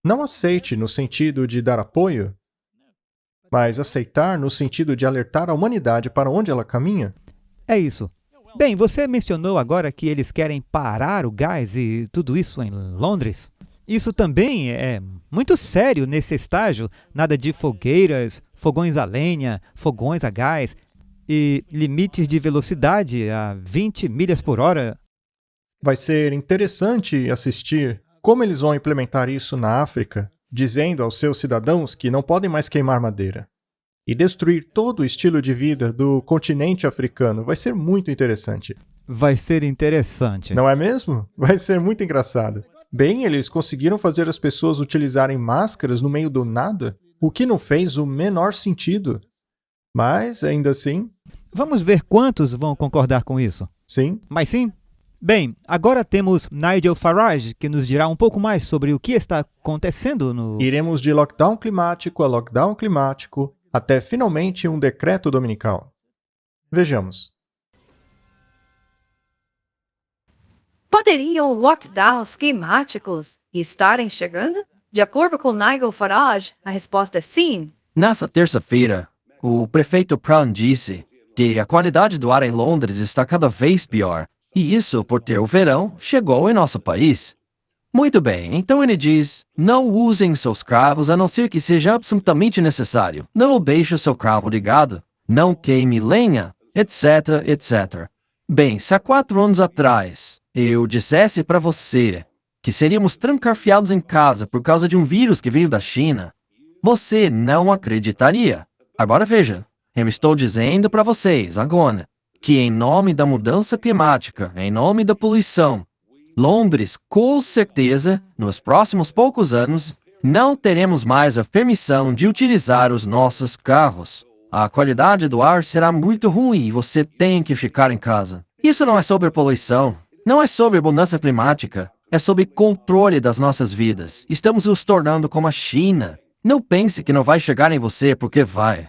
Speaker 2: Não aceite no sentido de dar apoio, mas aceitar no sentido de alertar a humanidade para onde ela caminha.
Speaker 1: É isso. Bem, você mencionou agora que eles querem parar o gás e tudo isso em Londres. Isso também é muito sério nesse estágio. Nada de fogueiras, fogões a lenha, fogões a gás e limites de velocidade a 20 milhas por hora.
Speaker 2: Vai ser interessante assistir como eles vão implementar isso na África, dizendo aos seus cidadãos que não podem mais queimar madeira. E destruir todo o estilo de vida do continente africano. Vai ser muito interessante.
Speaker 1: Vai ser interessante.
Speaker 2: Não é mesmo? Vai ser muito engraçado. Bem, eles conseguiram fazer as pessoas utilizarem máscaras no meio do nada, o que não fez o menor sentido. Mas, ainda assim...
Speaker 1: Vamos ver quantos vão concordar com isso.
Speaker 2: Sim.
Speaker 1: Mas sim? Bem, agora temos Nigel Farage, que nos dirá um pouco mais sobre o que está acontecendo no...
Speaker 2: Iremos de lockdown climático a lockdown climático, até finalmente um decreto dominical. Vejamos.
Speaker 3: Poderiam lockdowns climáticos estarem chegando? De acordo com Nigel Farage, a resposta é sim.
Speaker 10: Nessa terça-feira, o prefeito Brown disse que a qualidade do ar em Londres está cada vez pior, e isso porque o verão chegou em nosso país. Muito bem, então ele diz, não usem seus carros a não ser que seja absolutamente necessário, não deixe o seu carro ligado, não queime lenha, etc, etc. Bem, se há 4 anos atrás eu dissesse para você que seríamos trancafiados em casa por causa de um vírus que veio da China, você não acreditaria. Agora veja, eu estou dizendo para vocês agora que em nome da mudança climática, em nome da poluição, Londres, com certeza, nos próximos poucos anos, não teremos mais a permissão de utilizar os nossos carros. A qualidade do ar será muito ruim e você tem que ficar em casa. Isso não é sobre poluição, não é sobre mudança climática, é sobre controle das nossas vidas. Estamos nos tornando como a China. Não pense que não vai chegar em você, porque vai.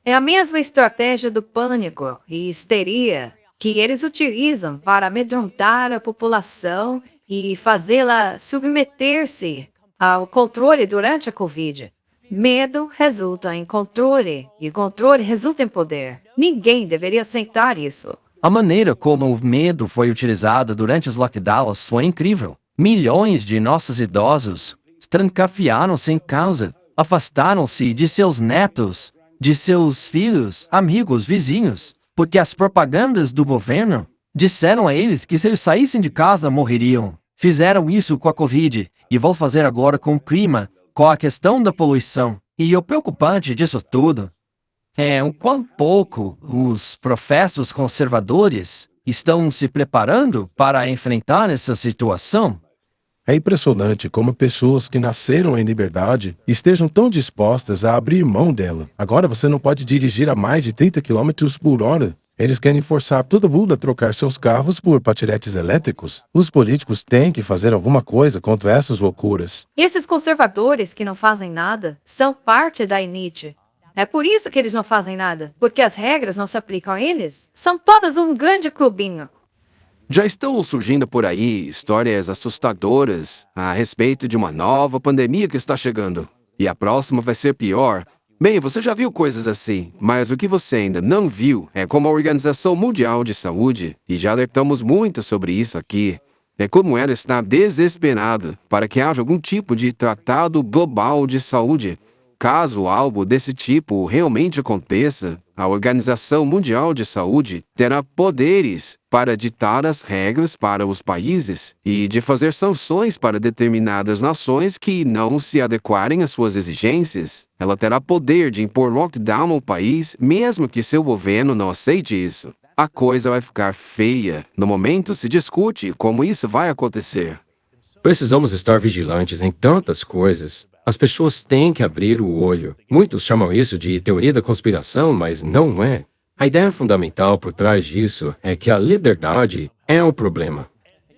Speaker 3: É a mesma estratégia do pânico e histeria que eles utilizam para amedrontar a população e fazê-la submeter-se ao controle durante a Covid. Medo resulta em controle e controle resulta em poder. Ninguém deveria aceitar isso.
Speaker 10: A maneira como o medo foi utilizado durante os lockdowns foi incrível. Milhões de nossos idosos trancafiaram-se em casa, afastaram-se de seus netos, de seus filhos, amigos, vizinhos, porque as propagandas do governo disseram a eles que se eles saíssem de casa morreriam. Fizeram isso com a Covid e vão fazer agora com o clima, com a questão da poluição. E o preocupante disso tudo é o quão pouco os professos conservadores estão se preparando para enfrentar essa situação.
Speaker 9: É impressionante como pessoas que nasceram em liberdade estejam tão dispostas a abrir mão dela. Agora você não pode dirigir a mais de 30 km por hora. Eles querem forçar todo mundo a trocar seus carros por patinetes elétricos. Os políticos têm que fazer alguma coisa contra essas loucuras.
Speaker 11: E esses conservadores que não fazem nada são parte da elite. É por isso que eles não fazem nada, porque as regras não se aplicam a eles. São todas um grande clubinho.
Speaker 12: Já estão surgindo por aí histórias assustadoras a respeito de uma nova pandemia que está chegando. E a próxima vai ser pior. Bem, você já viu coisas assim, mas o que você ainda não viu é como a Organização Mundial de Saúde, e já alertamos muito sobre isso aqui, é como ela está desesperada para que haja algum tipo de tratado global de saúde. Caso algo desse tipo realmente aconteça, a Organização Mundial de Saúde terá poderes para ditar as regras para os países e de fazer sanções para determinadas nações que não se adequarem às suas exigências. Ela terá poder de impor lockdown no país, mesmo que seu governo não aceite isso. A coisa vai ficar feia. No momento se discute como isso vai acontecer.
Speaker 8: Precisamos estar vigilantes em tantas coisas. As pessoas têm que abrir o olho. Muitos chamam isso de teoria da conspiração, mas não é. A ideia fundamental por trás disso é que a liberdade é o problema.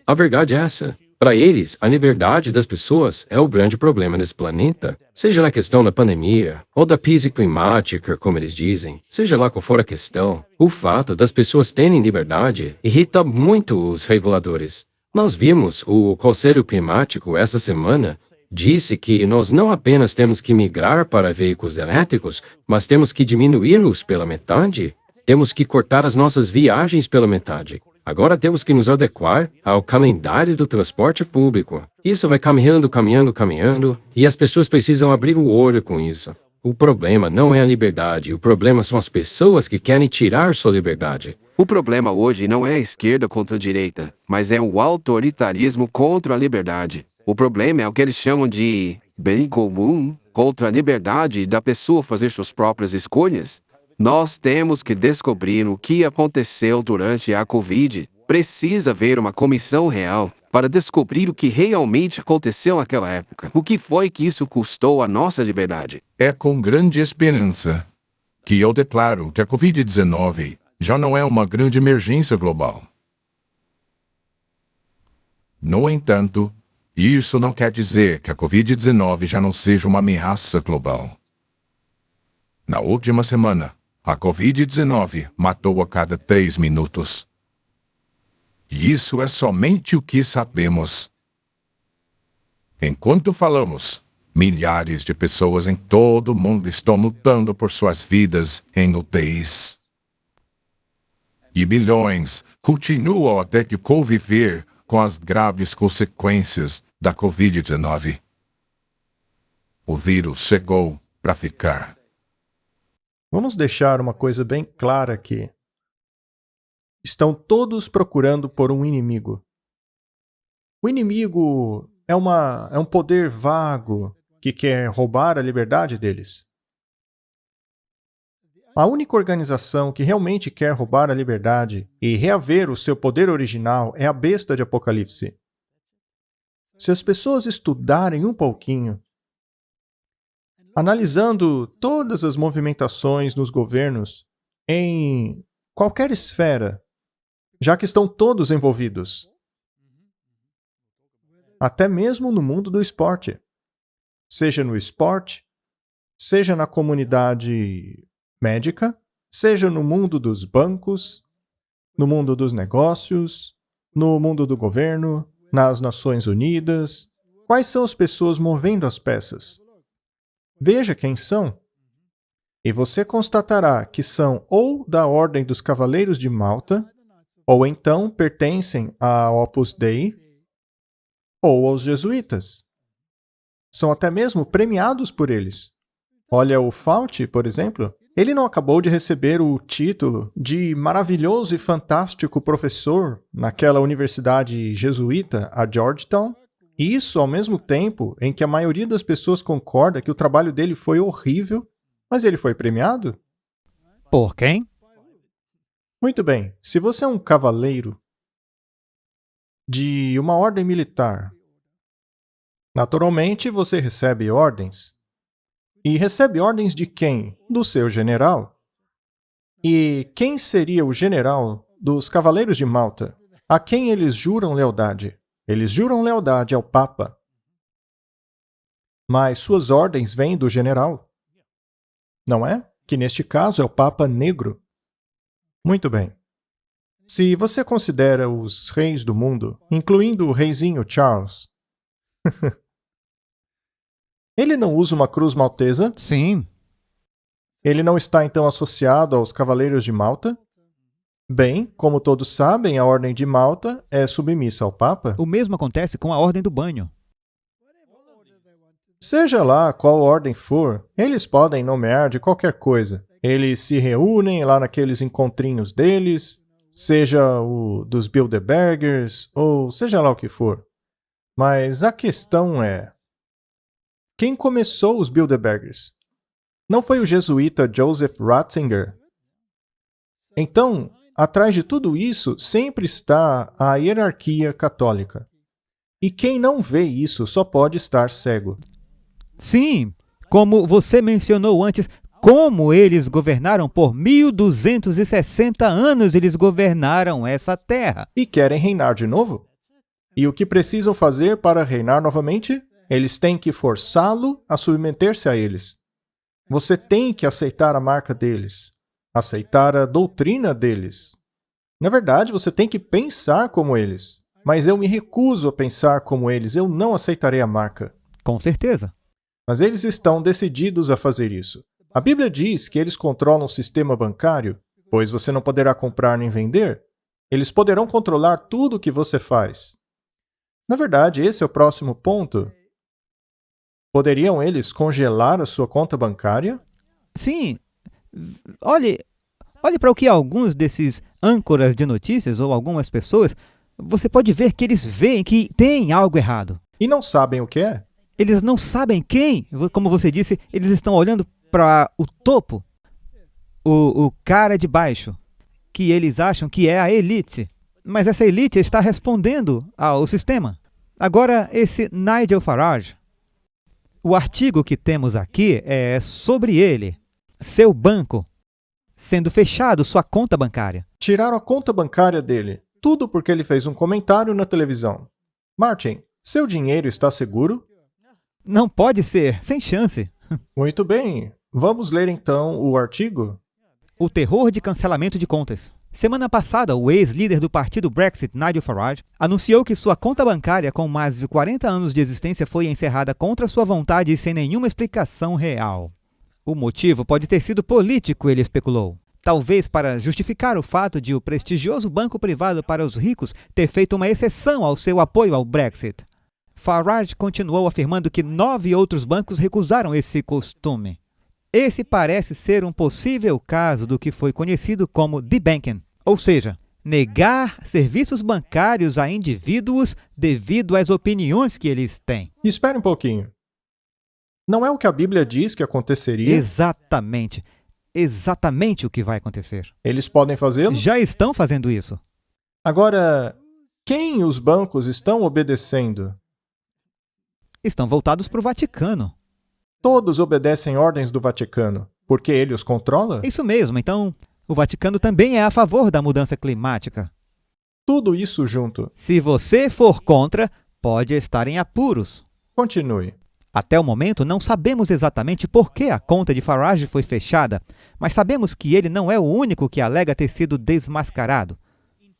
Speaker 8: A verdade é essa. Para eles, a liberdade das pessoas é o grande problema nesse planeta. Seja na questão da pandemia, ou da crise climática, como eles dizem. Seja lá qual for a questão, o fato das pessoas terem liberdade irrita muito os reguladores. Nós vimos o Conselho Climático essa semana disse que nós não apenas temos que migrar para veículos elétricos, mas temos que diminuí-los pela metade. Temos que cortar as nossas viagens pela metade. Agora temos que nos adequar ao calendário do transporte público. Isso vai caminhando, e as pessoas precisam abrir o olho com isso. O problema não é a liberdade, o problema são as pessoas que querem tirar sua liberdade.
Speaker 12: O problema hoje não é a esquerda contra a direita, mas é o autoritarismo contra a liberdade. O problema é o que eles chamam de bem comum contra a liberdade da pessoa fazer suas próprias escolhas. Nós temos que descobrir o que aconteceu durante a Covid. Precisa haver uma comissão real para descobrir o que realmente aconteceu naquela época. O que foi que isso custou à nossa liberdade?
Speaker 13: É com grande esperança que eu declaro que a Covid-19 já não é uma grande emergência global. No entanto, isso não quer dizer que a Covid-19 já não seja uma ameaça global. Na última semana, a Covid-19 matou a cada 3 minutos. E isso é somente o que sabemos. Enquanto falamos, milhares de pessoas em todo o mundo estão lutando por suas vidas em UTIs. E bilhões continuam a ter que conviver com as graves consequências da Covid-19. O vírus chegou para ficar.
Speaker 2: Vamos deixar uma coisa bem clara aqui. Estão todos procurando por um inimigo. O inimigo é um poder vago que quer roubar a liberdade deles. A única organização que realmente quer roubar a liberdade e reaver o seu poder original é a besta de Apocalipse. Se as pessoas estudarem um pouquinho, analisando todas as movimentações nos governos, em qualquer esfera, já que estão todos envolvidos, até mesmo no mundo do esporte, seja no esporte, seja na comunidade médica, seja no mundo dos bancos, no mundo dos negócios, no mundo do governo, nas Nações Unidas. Quais são as pessoas movendo as peças? Veja quem são. E você constatará que são ou da Ordem dos Cavaleiros de Malta, ou então pertencem ao Opus Dei ou aos jesuítas. São até mesmo premiados por eles. Olha, o Fauci, por exemplo, ele não acabou de receber o título de maravilhoso e fantástico professor naquela universidade jesuíta, a Georgetown? E isso ao mesmo tempo em que a maioria das pessoas concorda que o trabalho dele foi horrível, mas ele foi premiado?
Speaker 1: Por quem?
Speaker 2: Muito bem, se você é um cavaleiro de uma ordem militar, naturalmente você recebe ordens. E recebe ordens de quem? Do seu general. E quem seria o general dos Cavaleiros de Malta? A quem eles juram lealdade? Eles juram lealdade ao Papa. Mas suas ordens vêm do general. Não é? Que neste caso é o Papa Negro. Muito bem. Se você considera os reis do mundo, incluindo o reizinho Charles, ele não usa uma cruz maltesa?
Speaker 1: Sim.
Speaker 2: Ele não está então associado aos Cavaleiros de Malta? Bem, como todos sabem, a Ordem de Malta é submissa ao Papa.
Speaker 1: O mesmo acontece com a Ordem do Banho.
Speaker 2: Seja lá qual ordem for, eles podem nomear de qualquer coisa. Eles se reúnem lá naqueles encontrinhos deles, seja o dos Bilderbergers, ou seja lá o que for. Mas a questão é: quem começou os Bilderbergers? Não foi o jesuíta Joseph Ratzinger? Então, atrás de tudo isso sempre está a hierarquia católica. E quem não vê isso só pode estar cego.
Speaker 1: Sim, como você mencionou antes, como eles governaram por 1260 anos, eles governaram essa terra.
Speaker 2: E querem reinar de novo? E o que precisam fazer para reinar novamente? Eles têm que forçá-lo a submeter-se a eles. Você tem que aceitar a marca deles, aceitar a doutrina deles. Na verdade, você tem que pensar como eles. Mas eu me recuso a pensar como eles, eu não aceitarei a marca.
Speaker 1: Com certeza.
Speaker 2: Mas eles estão decididos a fazer isso. A Bíblia diz que eles controlam o sistema bancário, pois você não poderá comprar nem vender. Eles poderão controlar tudo o que você faz. Na verdade, esse é o próximo ponto. Poderiam eles congelar a sua conta bancária?
Speaker 1: Sim. Olhe para o que alguns desses âncoras de notícias ou algumas pessoas, você pode ver que eles veem que tem algo errado.
Speaker 2: E não sabem o que é?
Speaker 1: Eles não sabem quem. Como você disse, eles estão olhando para o topo, o cara de baixo, que eles acham que é a elite. Mas essa elite está respondendo ao sistema. Agora, esse Nigel Farage, o artigo que temos aqui é sobre ele, seu banco, sendo fechado, sua conta bancária.
Speaker 2: Tiraram a conta bancária dele, tudo porque ele fez um comentário na televisão. Martin, seu dinheiro está seguro?
Speaker 1: Não pode ser, sem chance.
Speaker 2: Muito bem, vamos ler então o artigo?
Speaker 1: O terror de cancelamento de contas. Semana passada, o ex-líder do partido Brexit, Nigel Farage, anunciou que sua conta bancária com mais de 40 anos de existência foi encerrada contra sua vontade e sem nenhuma explicação real. O motivo pode ter sido político, ele especulou. Talvez para justificar o fato de o prestigioso banco privado para os ricos ter feito uma exceção ao seu apoio ao Brexit. Farage continuou afirmando que 9 outros bancos recusaram esse costume. Esse parece ser um possível caso do que foi conhecido como debanking, ou seja, negar serviços bancários a indivíduos devido às opiniões que eles têm.
Speaker 2: Espere um pouquinho. Não é o que a Bíblia diz que aconteceria?
Speaker 1: Exatamente. Exatamente o que vai acontecer.
Speaker 2: Eles podem fazê-lo?
Speaker 1: Já estão fazendo isso.
Speaker 2: Agora, quem os bancos estão obedecendo?
Speaker 1: Estão voltados para o Vaticano.
Speaker 2: Todos obedecem ordens do Vaticano, porque ele os controla?
Speaker 1: Isso mesmo, então o Vaticano também é a favor da mudança climática.
Speaker 2: Tudo isso junto.
Speaker 1: Se você for contra, pode estar em apuros.
Speaker 2: Continue.
Speaker 1: Até o momento, não sabemos exatamente por que a conta de Farage foi fechada, mas sabemos que ele não é o único que alega ter sido desmascarado.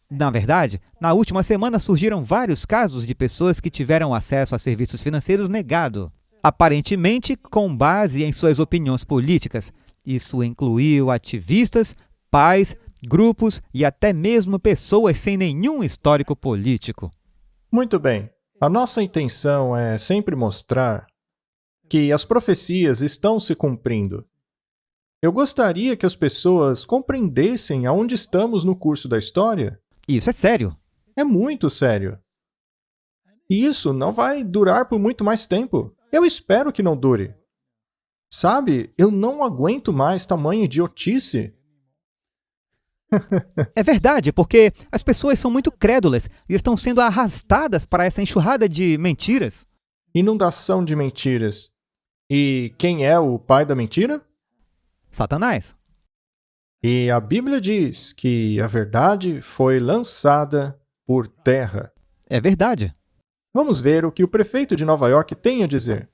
Speaker 1: Na verdade, na última semana surgiram vários casos de pessoas que tiveram acesso a serviços financeiros negado, aparentemente com base em suas opiniões políticas. Isso incluiu ativistas, pais, grupos e até mesmo pessoas sem nenhum histórico político.
Speaker 2: Muito bem. A nossa intenção é sempre mostrar que as profecias estão se cumprindo. Eu gostaria que as pessoas compreendessem aonde estamos no curso da história.
Speaker 1: Isso é sério.
Speaker 2: É muito sério. E isso não vai durar por muito mais tempo. Eu espero que não dure. Sabe, eu não aguento mais tamanha idiotice.
Speaker 1: É verdade, porque as pessoas são muito crédulas e estão sendo arrastadas para essa enxurrada de mentiras.
Speaker 2: Inundação de mentiras. E quem é o pai da mentira?
Speaker 1: Satanás.
Speaker 2: E a Bíblia diz que a verdade foi lançada por terra.
Speaker 1: É verdade.
Speaker 2: Vamos ver o que o prefeito de Nova York tem a dizer.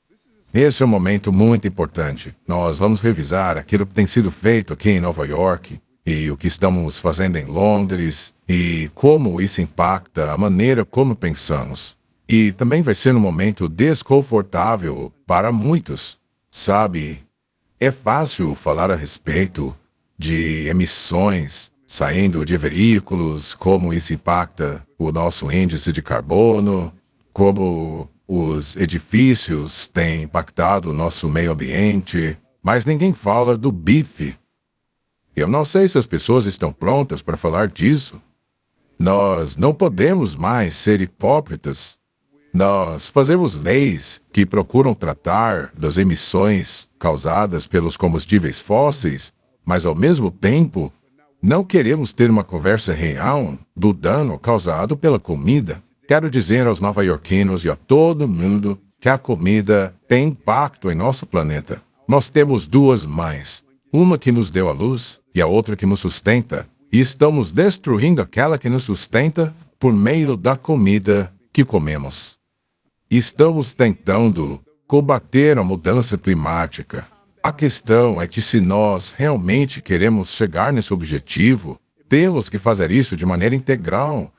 Speaker 13: Esse é um momento muito importante. Nós vamos revisar aquilo que tem sido feito aqui em Nova York e o que estamos fazendo em Londres e como isso impacta a maneira como pensamos. E também vai ser um momento desconfortável para muitos. Sabe, é fácil falar a respeito de emissões saindo de veículos, como isso impacta o nosso índice de carbono, como os edifícios têm impactado o nosso meio ambiente, mas ninguém fala do bife. Eu não sei se as pessoas estão prontas para falar disso. Nós não podemos mais ser hipócritas. Nós fazemos leis que procuram tratar das emissões causadas pelos combustíveis fósseis, mas ao mesmo tempo não queremos ter uma conversa real do dano causado pela comida. Quero dizer aos nova-iorquinos e a todo mundo que a comida tem impacto em nosso planeta. Nós temos duas mães, uma que nos deu a luz e a outra que nos sustenta, e estamos destruindo aquela que nos sustenta por meio da comida que comemos. Estamos tentando combater a mudança climática. A questão é que se nós realmente queremos chegar nesse objetivo, temos que fazer isso de maneira integral.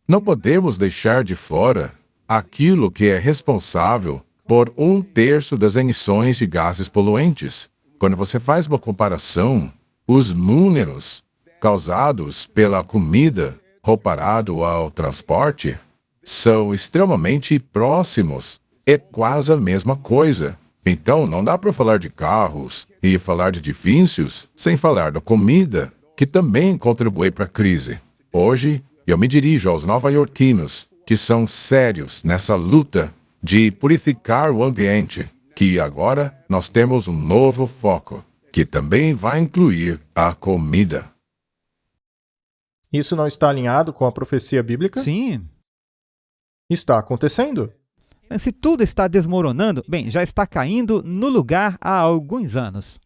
Speaker 13: Não podemos deixar de fora aquilo que é responsável por 1/3 das emissões de gases poluentes. Quando você faz uma comparação, os números causados pela comida comparado ao transporte são extremamente próximos. É quase a mesma coisa. Então, não dá para falar de carros e falar de edifícios sem falar da comida, que também contribui para a crise. Hoje, eu me dirijo aos nova-iorquinos que são sérios nessa luta de purificar o ambiente, que agora nós temos um novo foco, que também vai incluir a comida.
Speaker 2: Isso não está alinhado com a profecia bíblica?
Speaker 1: Sim.
Speaker 2: Está acontecendo.
Speaker 1: Se tudo está desmoronando, bem, já está caindo no lugar há alguns anos.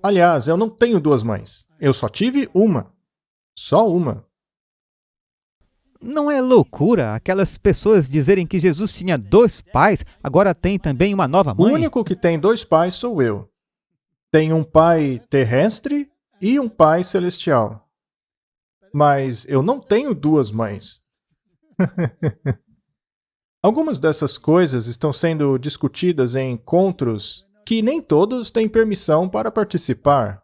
Speaker 2: Aliás, eu não tenho duas mães. Eu só tive uma. Só uma.
Speaker 1: Não é loucura aquelas pessoas dizerem que Jesus tinha 2 pais, agora tem também uma nova mãe?
Speaker 2: O único que tem 2 pais sou eu. Tenho um pai terrestre e um pai celestial. Mas eu não tenho 2 mães. Algumas dessas coisas estão sendo discutidas em encontros que nem todos têm permissão para participar.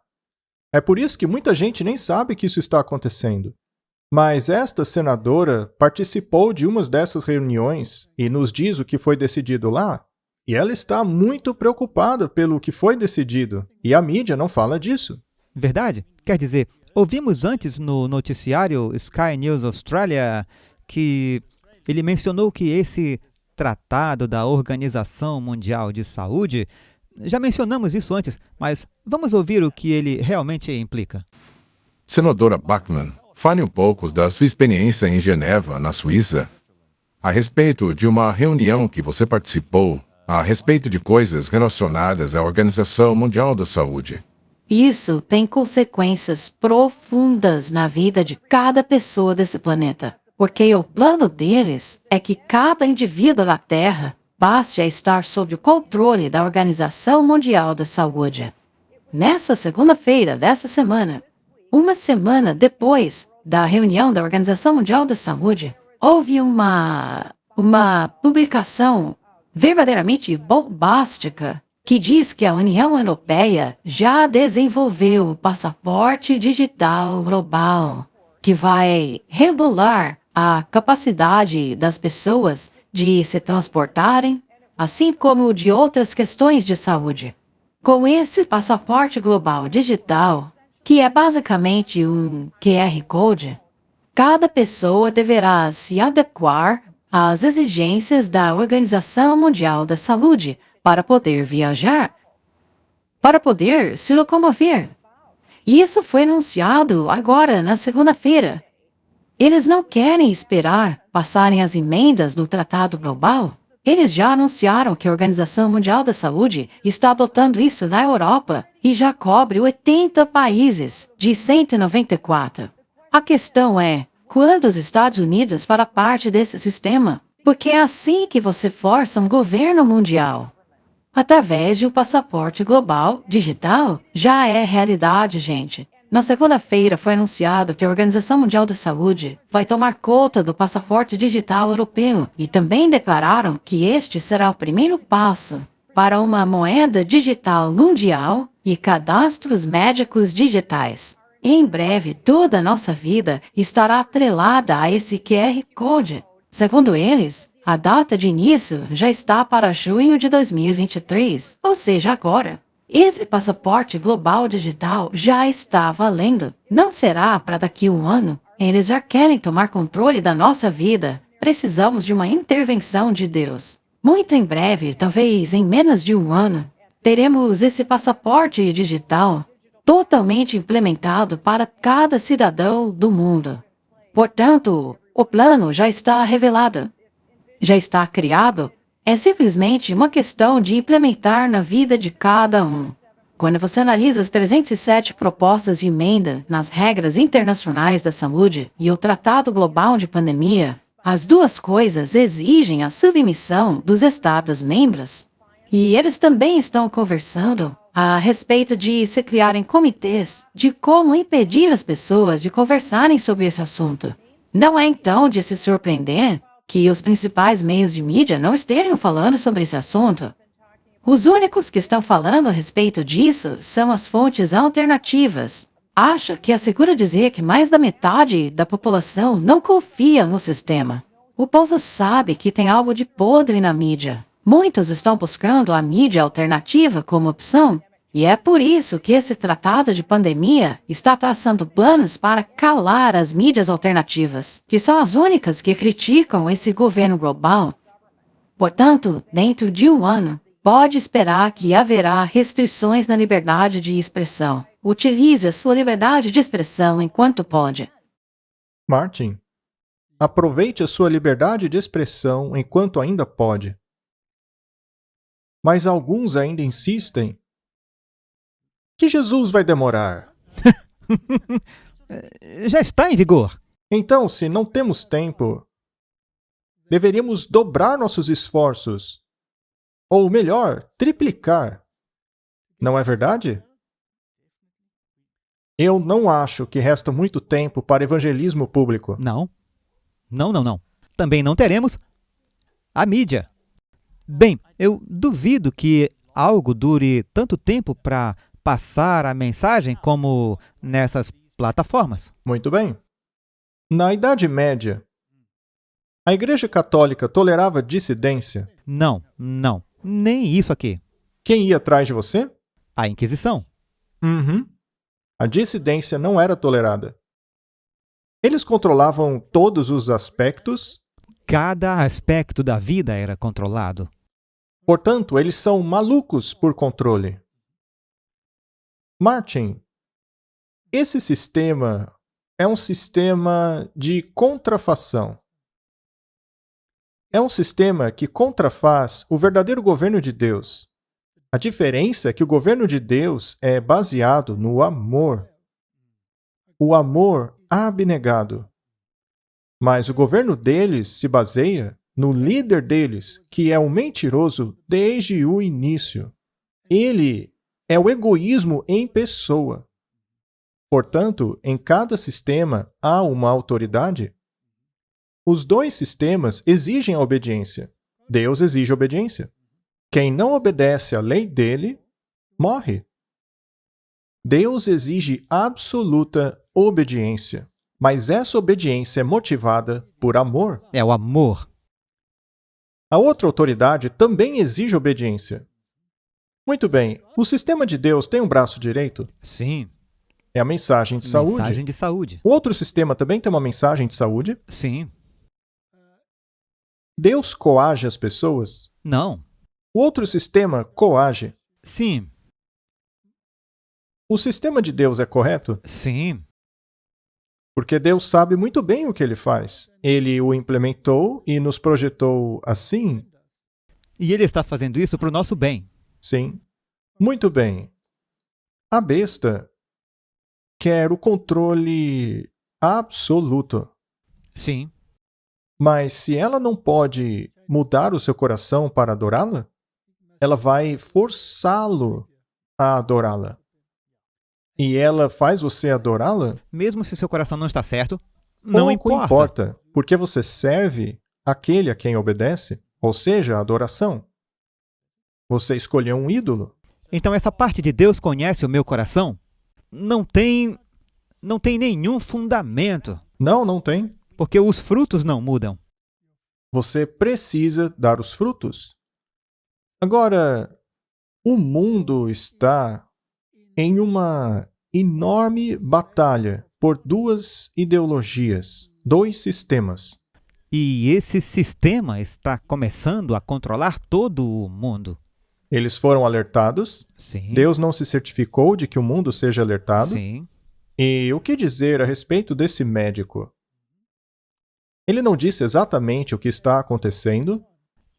Speaker 2: É por isso que muita gente nem sabe que isso está acontecendo. Mas esta senadora participou de uma dessas reuniões e nos diz o que foi decidido lá. E ela está muito preocupada pelo que foi decidido. E a mídia não fala disso.
Speaker 1: Verdade? Quer dizer, ouvimos antes no noticiário Sky News Australia que ele mencionou que esse tratado da Organização Mundial de Saúde, já mencionamos isso antes, mas vamos ouvir o que ele realmente implica.
Speaker 13: Senadora Bachmann, fale um pouco da sua experiência em Geneva, na Suíça, a respeito de uma reunião que você participou, a respeito de coisas relacionadas à Organização Mundial da Saúde.
Speaker 5: Isso tem consequências profundas na vida de cada pessoa desse planeta. Porque o plano deles é que cada indivíduo da Terra passe a estar sob o controle da Organização Mundial da Saúde. Nessa segunda-feira dessa semana, uma semana depois da reunião da Organização Mundial da Saúde, houve uma publicação verdadeiramente bombástica que diz que a União Europeia já desenvolveu o passaporte digital global, que vai regular a capacidade das pessoas de se transportarem, assim como de outras questões de saúde. Com esse passaporte global digital, que é basicamente um QR Code, cada pessoa deverá se adequar às exigências da Organização Mundial da Saúde para poder viajar, para poder se locomover. E isso foi anunciado agora na segunda-feira. Eles não querem esperar passarem as emendas do Tratado Global. Eles já anunciaram que a Organização Mundial da Saúde está adotando isso na Europa e já cobre 80 países de 194. A questão é, quando os Estados Unidos fará parte desse sistema? Porque é assim que você força um governo mundial. Através de um passaporte global digital, já é realidade, gente. Na segunda-feira foi anunciado que a Organização Mundial da Saúde vai tomar conta do passaporte digital europeu e também declararam que este será o primeiro passo para uma moeda digital mundial e cadastros médicos digitais. Em breve, toda a nossa vida estará atrelada a esse QR Code. Segundo eles, a data de início já está para junho de 2023, ou seja, agora. Esse passaporte global digital já está valendo. Não será para daqui a um ano. Eles já querem tomar controle da nossa vida. Precisamos de uma intervenção de Deus. Muito em breve, talvez em menos de um ano, teremos esse passaporte digital totalmente implementado para cada cidadão do mundo. Portanto, o plano já está revelado. Já está criado, é simplesmente uma questão de implementar na vida de cada um. Quando você analisa as 307 propostas de emenda nas regras internacionais da saúde e o Tratado Global de Pandemia, as duas coisas exigem a submissão dos Estados-membros. E eles também estão conversando a respeito de se criarem comitês de como impedir as pessoas de conversarem sobre esse assunto. Não é então de se surpreender que os principais meios de mídia não estejam falando sobre esse assunto. Os únicos que estão falando a respeito disso são as fontes alternativas. Acho que é seguro dizer que mais da metade da população não confia no sistema. O povo sabe que tem algo de podre na mídia. Muitos estão buscando a mídia alternativa como opção. E é por isso que esse tratado de pandemia está traçando planos para calar as mídias alternativas, que são as únicas que criticam esse governo global. Portanto, dentro de um ano, pode esperar que haverá restrições na liberdade de expressão. Utilize a sua liberdade de expressão enquanto pode.
Speaker 2: Martin, aproveite a sua liberdade de expressão enquanto ainda pode. Mas alguns ainda insistem que Jesus vai demorar.
Speaker 1: Já está em vigor.
Speaker 2: Então, se não temos tempo, deveríamos dobrar nossos esforços. Ou melhor, triplicar. Não é verdade? Eu não acho que resta muito tempo para evangelismo público.
Speaker 1: Não. Também não teremos a mídia. Bem, eu duvido que algo dure tanto tempo para passar a mensagem como nessas plataformas.
Speaker 2: Muito bem. Na Idade Média, a Igreja Católica tolerava dissidência?
Speaker 1: Não. Nem isso aqui.
Speaker 2: Quem ia atrás de você?
Speaker 1: A Inquisição.
Speaker 2: A dissidência não era tolerada. Eles controlavam todos os aspectos.
Speaker 1: Cada aspecto da vida era controlado.
Speaker 2: Portanto, eles são malucos por controle. Martin, esse sistema é um sistema de contrafação. É um sistema que contrafaz o verdadeiro governo de Deus. A diferença é que o governo de Deus é baseado no amor. O amor abnegado. Mas o governo deles se baseia no líder deles, que é um mentiroso desde o início. Ele é o egoísmo em pessoa. Portanto, em cada sistema há uma autoridade. Os dois sistemas exigem a obediência. Deus exige obediência. Quem não obedece à lei dele, morre. Deus exige absoluta obediência, mas essa obediência é motivada por amor.
Speaker 1: É o amor.
Speaker 2: A outra autoridade também exige obediência. Muito bem, o sistema de Deus tem um braço direito?
Speaker 1: Sim.
Speaker 2: É a mensagem de saúde.
Speaker 1: Mensagem de saúde.
Speaker 2: O outro sistema também tem uma mensagem de saúde?
Speaker 1: Sim.
Speaker 2: Deus coage as pessoas?
Speaker 1: Não.
Speaker 2: O outro sistema coage?
Speaker 1: Sim.
Speaker 2: O sistema de Deus é correto?
Speaker 1: Sim.
Speaker 2: Porque Deus sabe muito bem o que ele faz. Ele o implementou e nos projetou assim?
Speaker 1: E ele está fazendo isso para o nosso bem.
Speaker 2: Sim. Muito bem. A besta quer o controle absoluto.
Speaker 1: Sim.
Speaker 2: Mas se ela não pode mudar o seu coração para adorá-la, ela vai forçá-lo a adorá-la. E ela faz você adorá-la?
Speaker 1: Mesmo se seu coração não está certo, não
Speaker 2: Pouco importa, porque você serve aquele a quem obedece, ou seja, a adoração. Você escolheu um ídolo.
Speaker 1: Então essa parte de Deus conhece o meu coração não tem nenhum fundamento.
Speaker 2: Não tem.
Speaker 1: Porque os frutos não mudam.
Speaker 2: Você precisa dar os frutos. Agora, o mundo está em uma enorme batalha por duas ideologias, dois sistemas.
Speaker 1: E esse sistema está começando a controlar todo o mundo.
Speaker 2: Eles foram alertados.
Speaker 1: Sim.
Speaker 2: Deus não se certificou de que o mundo seja alertado.
Speaker 1: Sim.
Speaker 2: E o que dizer a respeito desse médico? Ele não disse exatamente o que está acontecendo.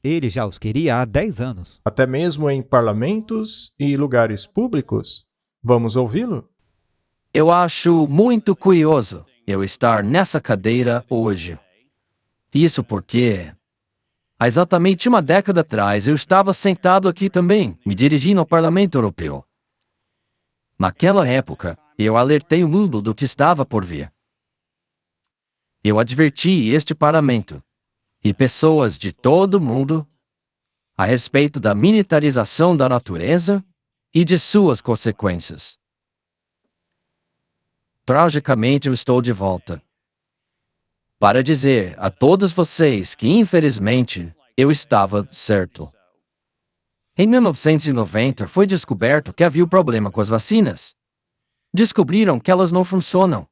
Speaker 1: Ele já os queria há 10 anos.
Speaker 2: Até mesmo em parlamentos e lugares públicos. Vamos ouvi-lo?
Speaker 10: Eu acho muito curioso eu estar nessa cadeira hoje. Isso porque, há exatamente uma década atrás, eu estava sentado aqui também, me dirigindo ao Parlamento Europeu. Naquela época, eu alertei o mundo do que estava por vir. Eu adverti este parlamento e pessoas de todo o mundo a respeito da militarização da natureza e de suas consequências. Tragicamente, eu estou de volta para dizer a todos vocês que, infelizmente, eu estava certo. Em 1990, foi descoberto que havia um problema com as vacinas. Descobriram que elas não funcionam.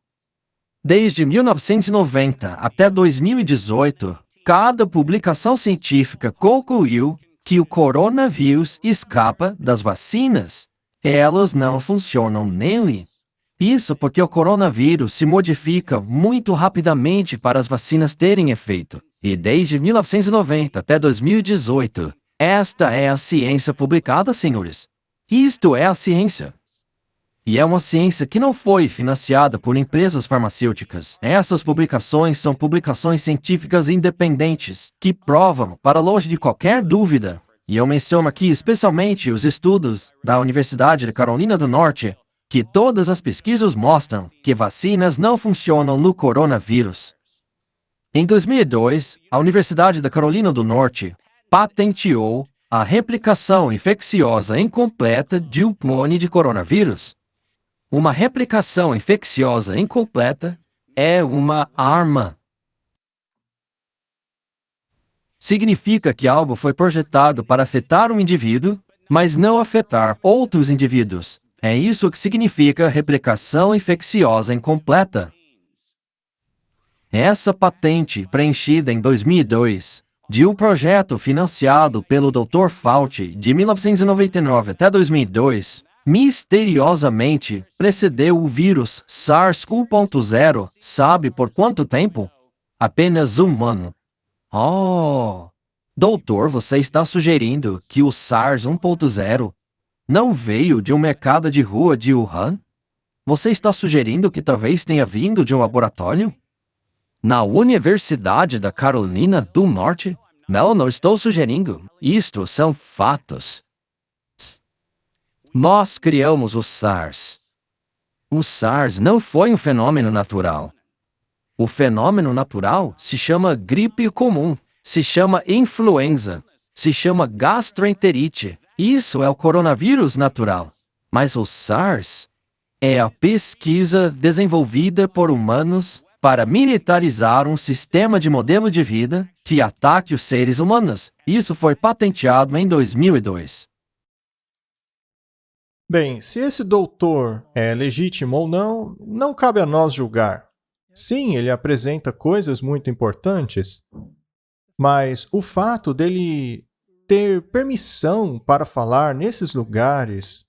Speaker 10: Desde 1990 até 2018, cada publicação científica concluiu que o coronavírus escapa das vacinas. Elas não funcionam nele. Isso porque o coronavírus se modifica muito rapidamente para as vacinas terem efeito. E desde 1990 até 2018, esta é a ciência publicada, senhores. Isto é a ciência. E é uma ciência que não foi financiada por empresas farmacêuticas. Essas publicações são publicações científicas independentes, que provam, para longe de qualquer dúvida, e eu menciono aqui especialmente os estudos da Universidade de Carolina do Norte, que todas as pesquisas mostram que vacinas não funcionam no coronavírus. Em 2002, a Universidade da Carolina do Norte patenteou a replicação infecciosa incompleta de um clone de coronavírus. Uma replicação infecciosa incompleta é uma arma. Significa que algo foi projetado para afetar um indivíduo, mas não afetar outros indivíduos. É isso que significa replicação infecciosa incompleta. Essa patente, preenchida em 2002, de um projeto financiado pelo Dr. Fauci de 1999 até 2002, misteriosamente precedeu o vírus SARS-1.0, sabe por quanto tempo? Apenas um ano. Oh! Doutor, você está sugerindo que o SARS 1.0 não veio de um mercado de rua de Wuhan? Você está sugerindo que talvez tenha vindo de um laboratório? Na Universidade da Carolina do Norte? Não estou sugerindo. Isto são fatos. Nós criamos o SARS. O SARS não foi um fenômeno natural. O fenômeno natural se chama gripe comum, se chama influenza. Se chama gastroenterite. Isso é o coronavírus natural. Mas o SARS é a pesquisa desenvolvida por humanos para militarizar um sistema de modelo de vida que ataque os seres humanos. Isso foi patenteado em 2002.
Speaker 2: Bem, se esse doutor é legítimo ou não, não cabe a nós julgar. Sim, ele apresenta coisas muito importantes, mas o fato dele ter permissão para falar nesses lugares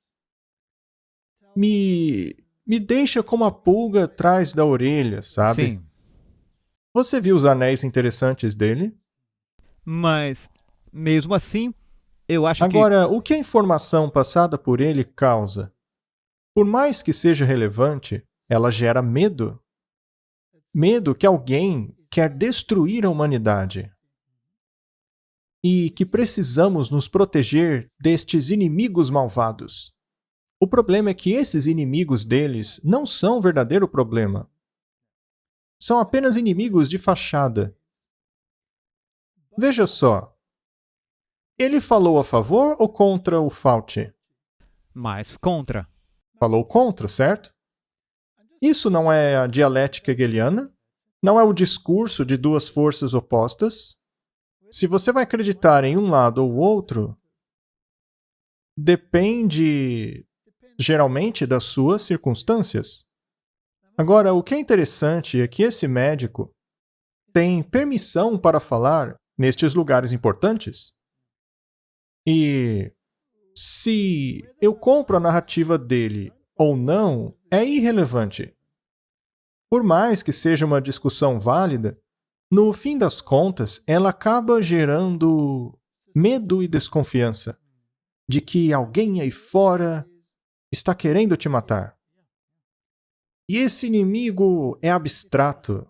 Speaker 2: me deixa com uma pulga atrás da orelha, sabe?
Speaker 1: Sim,
Speaker 2: Você viu os anéis interessantes dele?
Speaker 1: mas mesmo assim, eu acho
Speaker 2: Agora, o que a informação passada por ele causa? Por mais que seja relevante, ela gera medo. Medo que alguém quer destruir a humanidade. E que precisamos nos proteger destes inimigos malvados. O problema é que esses inimigos deles não são o verdadeiro problema. São apenas inimigos de fachada. Veja só. Ele falou a favor ou contra o Fauci?
Speaker 1: mas contra.
Speaker 2: Falou contra, certo? Isso não é a dialética hegeliana? Não é o discurso de duas forças opostas? Se você vai acreditar em um lado ou outro, depende, geralmente, das suas circunstâncias. Agora, o que é interessante é que esse médico tem permissão para falar nestes lugares importantes. E se eu compro a narrativa dele ou não, é irrelevante. Por mais que seja uma discussão válida, no fim das contas, ela acaba gerando medo e desconfiança de que alguém aí fora está querendo te matar. E esse inimigo é abstrato,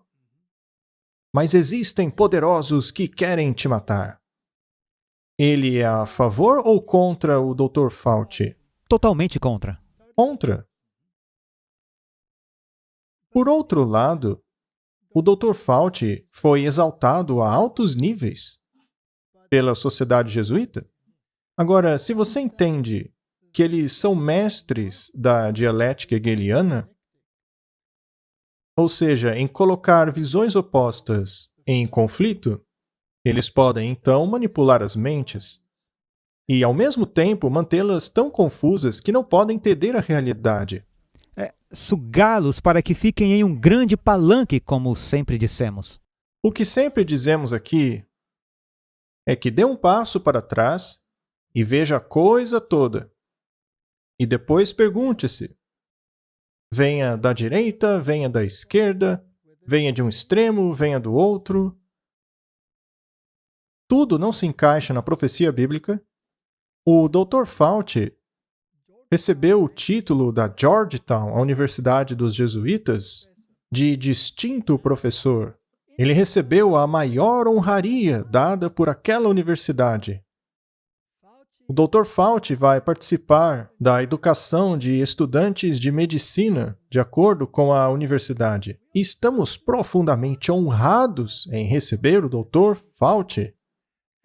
Speaker 2: mas existem poderosos que querem te matar. Ele é a favor ou contra o Dr. Fauci?
Speaker 1: Totalmente contra.
Speaker 2: Contra. Por outro lado, o Dr. Fauci foi exaltado a altos níveis pela sociedade jesuíta. Agora, se você entende que eles são mestres da dialética hegeliana, ou seja, em colocar visões opostas em conflito, eles podem então manipular as mentes e, ao mesmo tempo, mantê-las tão confusas que não podem entender a realidade.
Speaker 1: Sugá-los para que fiquem em um grande palanque, como sempre dissemos.
Speaker 2: O que sempre dizemos aqui é que dê um passo para trás e veja a coisa toda. E depois pergunte-se: venha da direita, venha da esquerda, venha de um extremo, venha do outro. Tudo não se encaixa na profecia bíblica. O Dr. Fauci recebeu o título da Georgetown, a Universidade dos Jesuítas, de distinto professor. Ele recebeu a maior honraria dada por aquela universidade. O Dr. Fauci vai participar da educação de estudantes de medicina, de acordo com a universidade. E estamos profundamente honrados em receber o Dr. Fauci,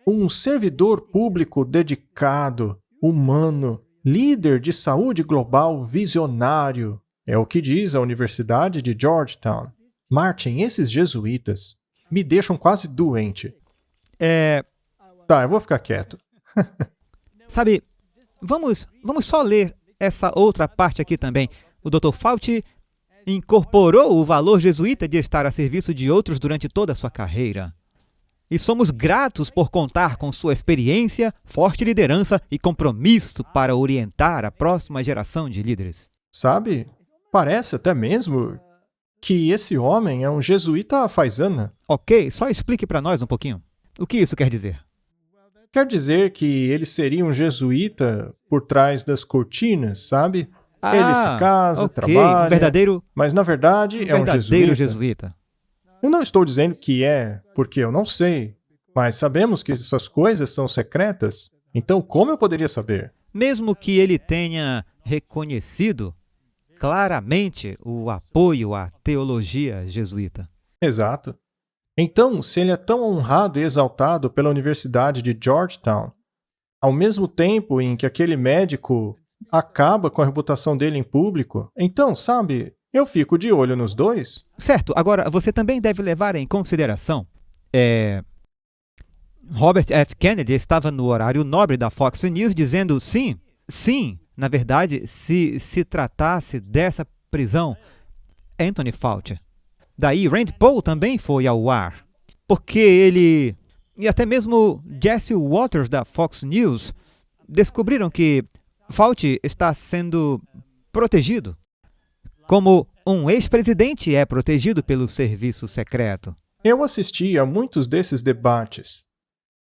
Speaker 2: um servidor público dedicado, humano, líder de saúde global visionário. É o que diz a Universidade de Georgetown. Martin, esses jesuítas me deixam quase doente. Tá, eu vou ficar quieto.
Speaker 1: Sabe, vamos só ler essa outra parte aqui também. O Dr. Fauci incorporou o valor jesuíta de estar a serviço de outros durante toda a sua carreira. E somos gratos por contar com sua experiência, forte liderança e compromisso para orientar a próxima geração de líderes.
Speaker 2: Sabe, parece até mesmo que esse homem é um jesuíta faisana.
Speaker 1: Ok, só explique para nós um pouquinho. O que isso quer dizer?
Speaker 2: Quer dizer que ele seria um jesuíta por trás das cortinas, sabe? Ele se casa, trabalha,
Speaker 1: verdadeiro,
Speaker 2: mas na verdade é um
Speaker 1: verdadeiro
Speaker 2: jesuíta. Eu não estou dizendo que é, porque eu não sei, mas sabemos que essas coisas são secretas, então como eu poderia saber?
Speaker 1: Mesmo que ele tenha reconhecido claramente o apoio à teologia jesuíta.
Speaker 2: Exato. Então, se ele é tão honrado e exaltado pela Universidade de Georgetown, ao mesmo tempo em que aquele médico acaba com a reputação dele em público, então, sabe, eu fico de olho nos dois.
Speaker 1: Certo, agora você também deve levar em consideração. Robert F. Kennedy estava no horário nobre da Fox News dizendo sim, na verdade, se tratasse dessa prisão, Anthony Fauci. Daí Rand Paul também foi ao ar, porque ele, e até mesmo Jesse Waters da Fox News, descobriram que Fauci está sendo protegido, como um ex-presidente é protegido pelo serviço secreto.
Speaker 2: Eu assisti a muitos desses debates,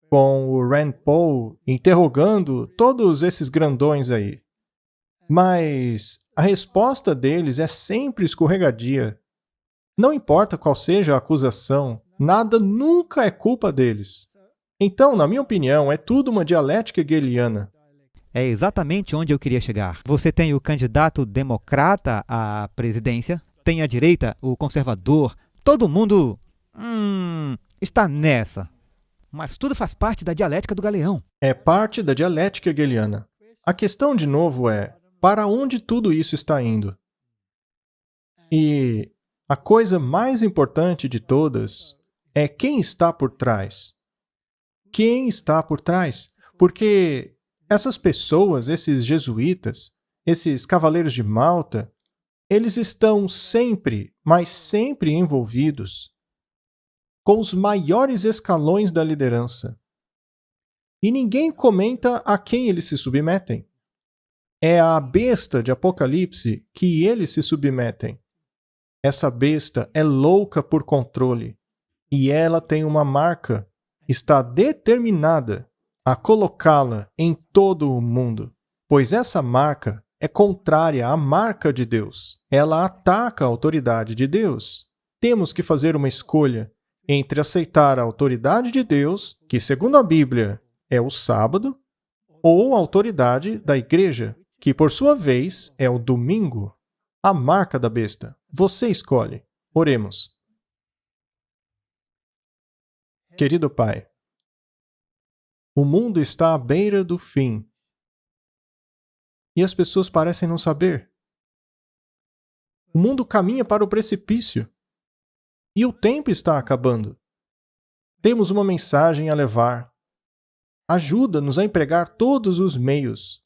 Speaker 2: com o Rand Paul interrogando todos esses grandões aí. Mas a resposta deles é sempre escorregadia. Não importa qual seja a acusação, nada nunca é culpa deles. Então, na minha opinião, é tudo uma dialética hegeliana.
Speaker 1: É exatamente onde eu queria chegar. Você tem o candidato democrata à presidência, tem a direita, o conservador, todo mundo está nessa. Mas tudo faz parte da dialética do Galeão.
Speaker 2: É parte da dialética hegeliana. A questão, de novo, é para onde tudo isso está indo? E a coisa mais importante de todas é quem está por trás. Quem está por trás? Porque essas pessoas, esses jesuítas, esses cavaleiros de Malta, eles estão sempre, mas sempre envolvidos com os maiores escalões da liderança. E ninguém comenta a quem eles se submetem. É à besta de Apocalipse que eles se submetem. Essa besta é louca por controle e ela tem uma marca, está determinada a colocá-la em todo o mundo, pois essa marca é contrária à marca de Deus. Ela ataca a autoridade de Deus. Temos que fazer uma escolha entre aceitar a autoridade de Deus, que segundo a Bíblia é o sábado, ou a autoridade da igreja, que por sua vez é o domingo, a marca da besta. Você escolhe. Oremos. Querido Pai, o mundo está à beira do fim. E as pessoas parecem não saber. O mundo caminha para o precipício. E o tempo está acabando. Temos uma mensagem a levar. Ajuda-nos a empregar todos os meios.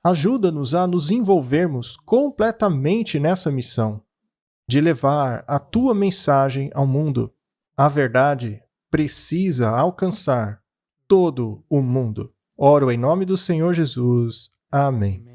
Speaker 2: Ajuda-nos a nos envolvermos completamente nessa missão de levar a tua mensagem ao mundo. A verdade precisa alcançar todo o mundo. Oro em nome do Senhor Jesus. Amém.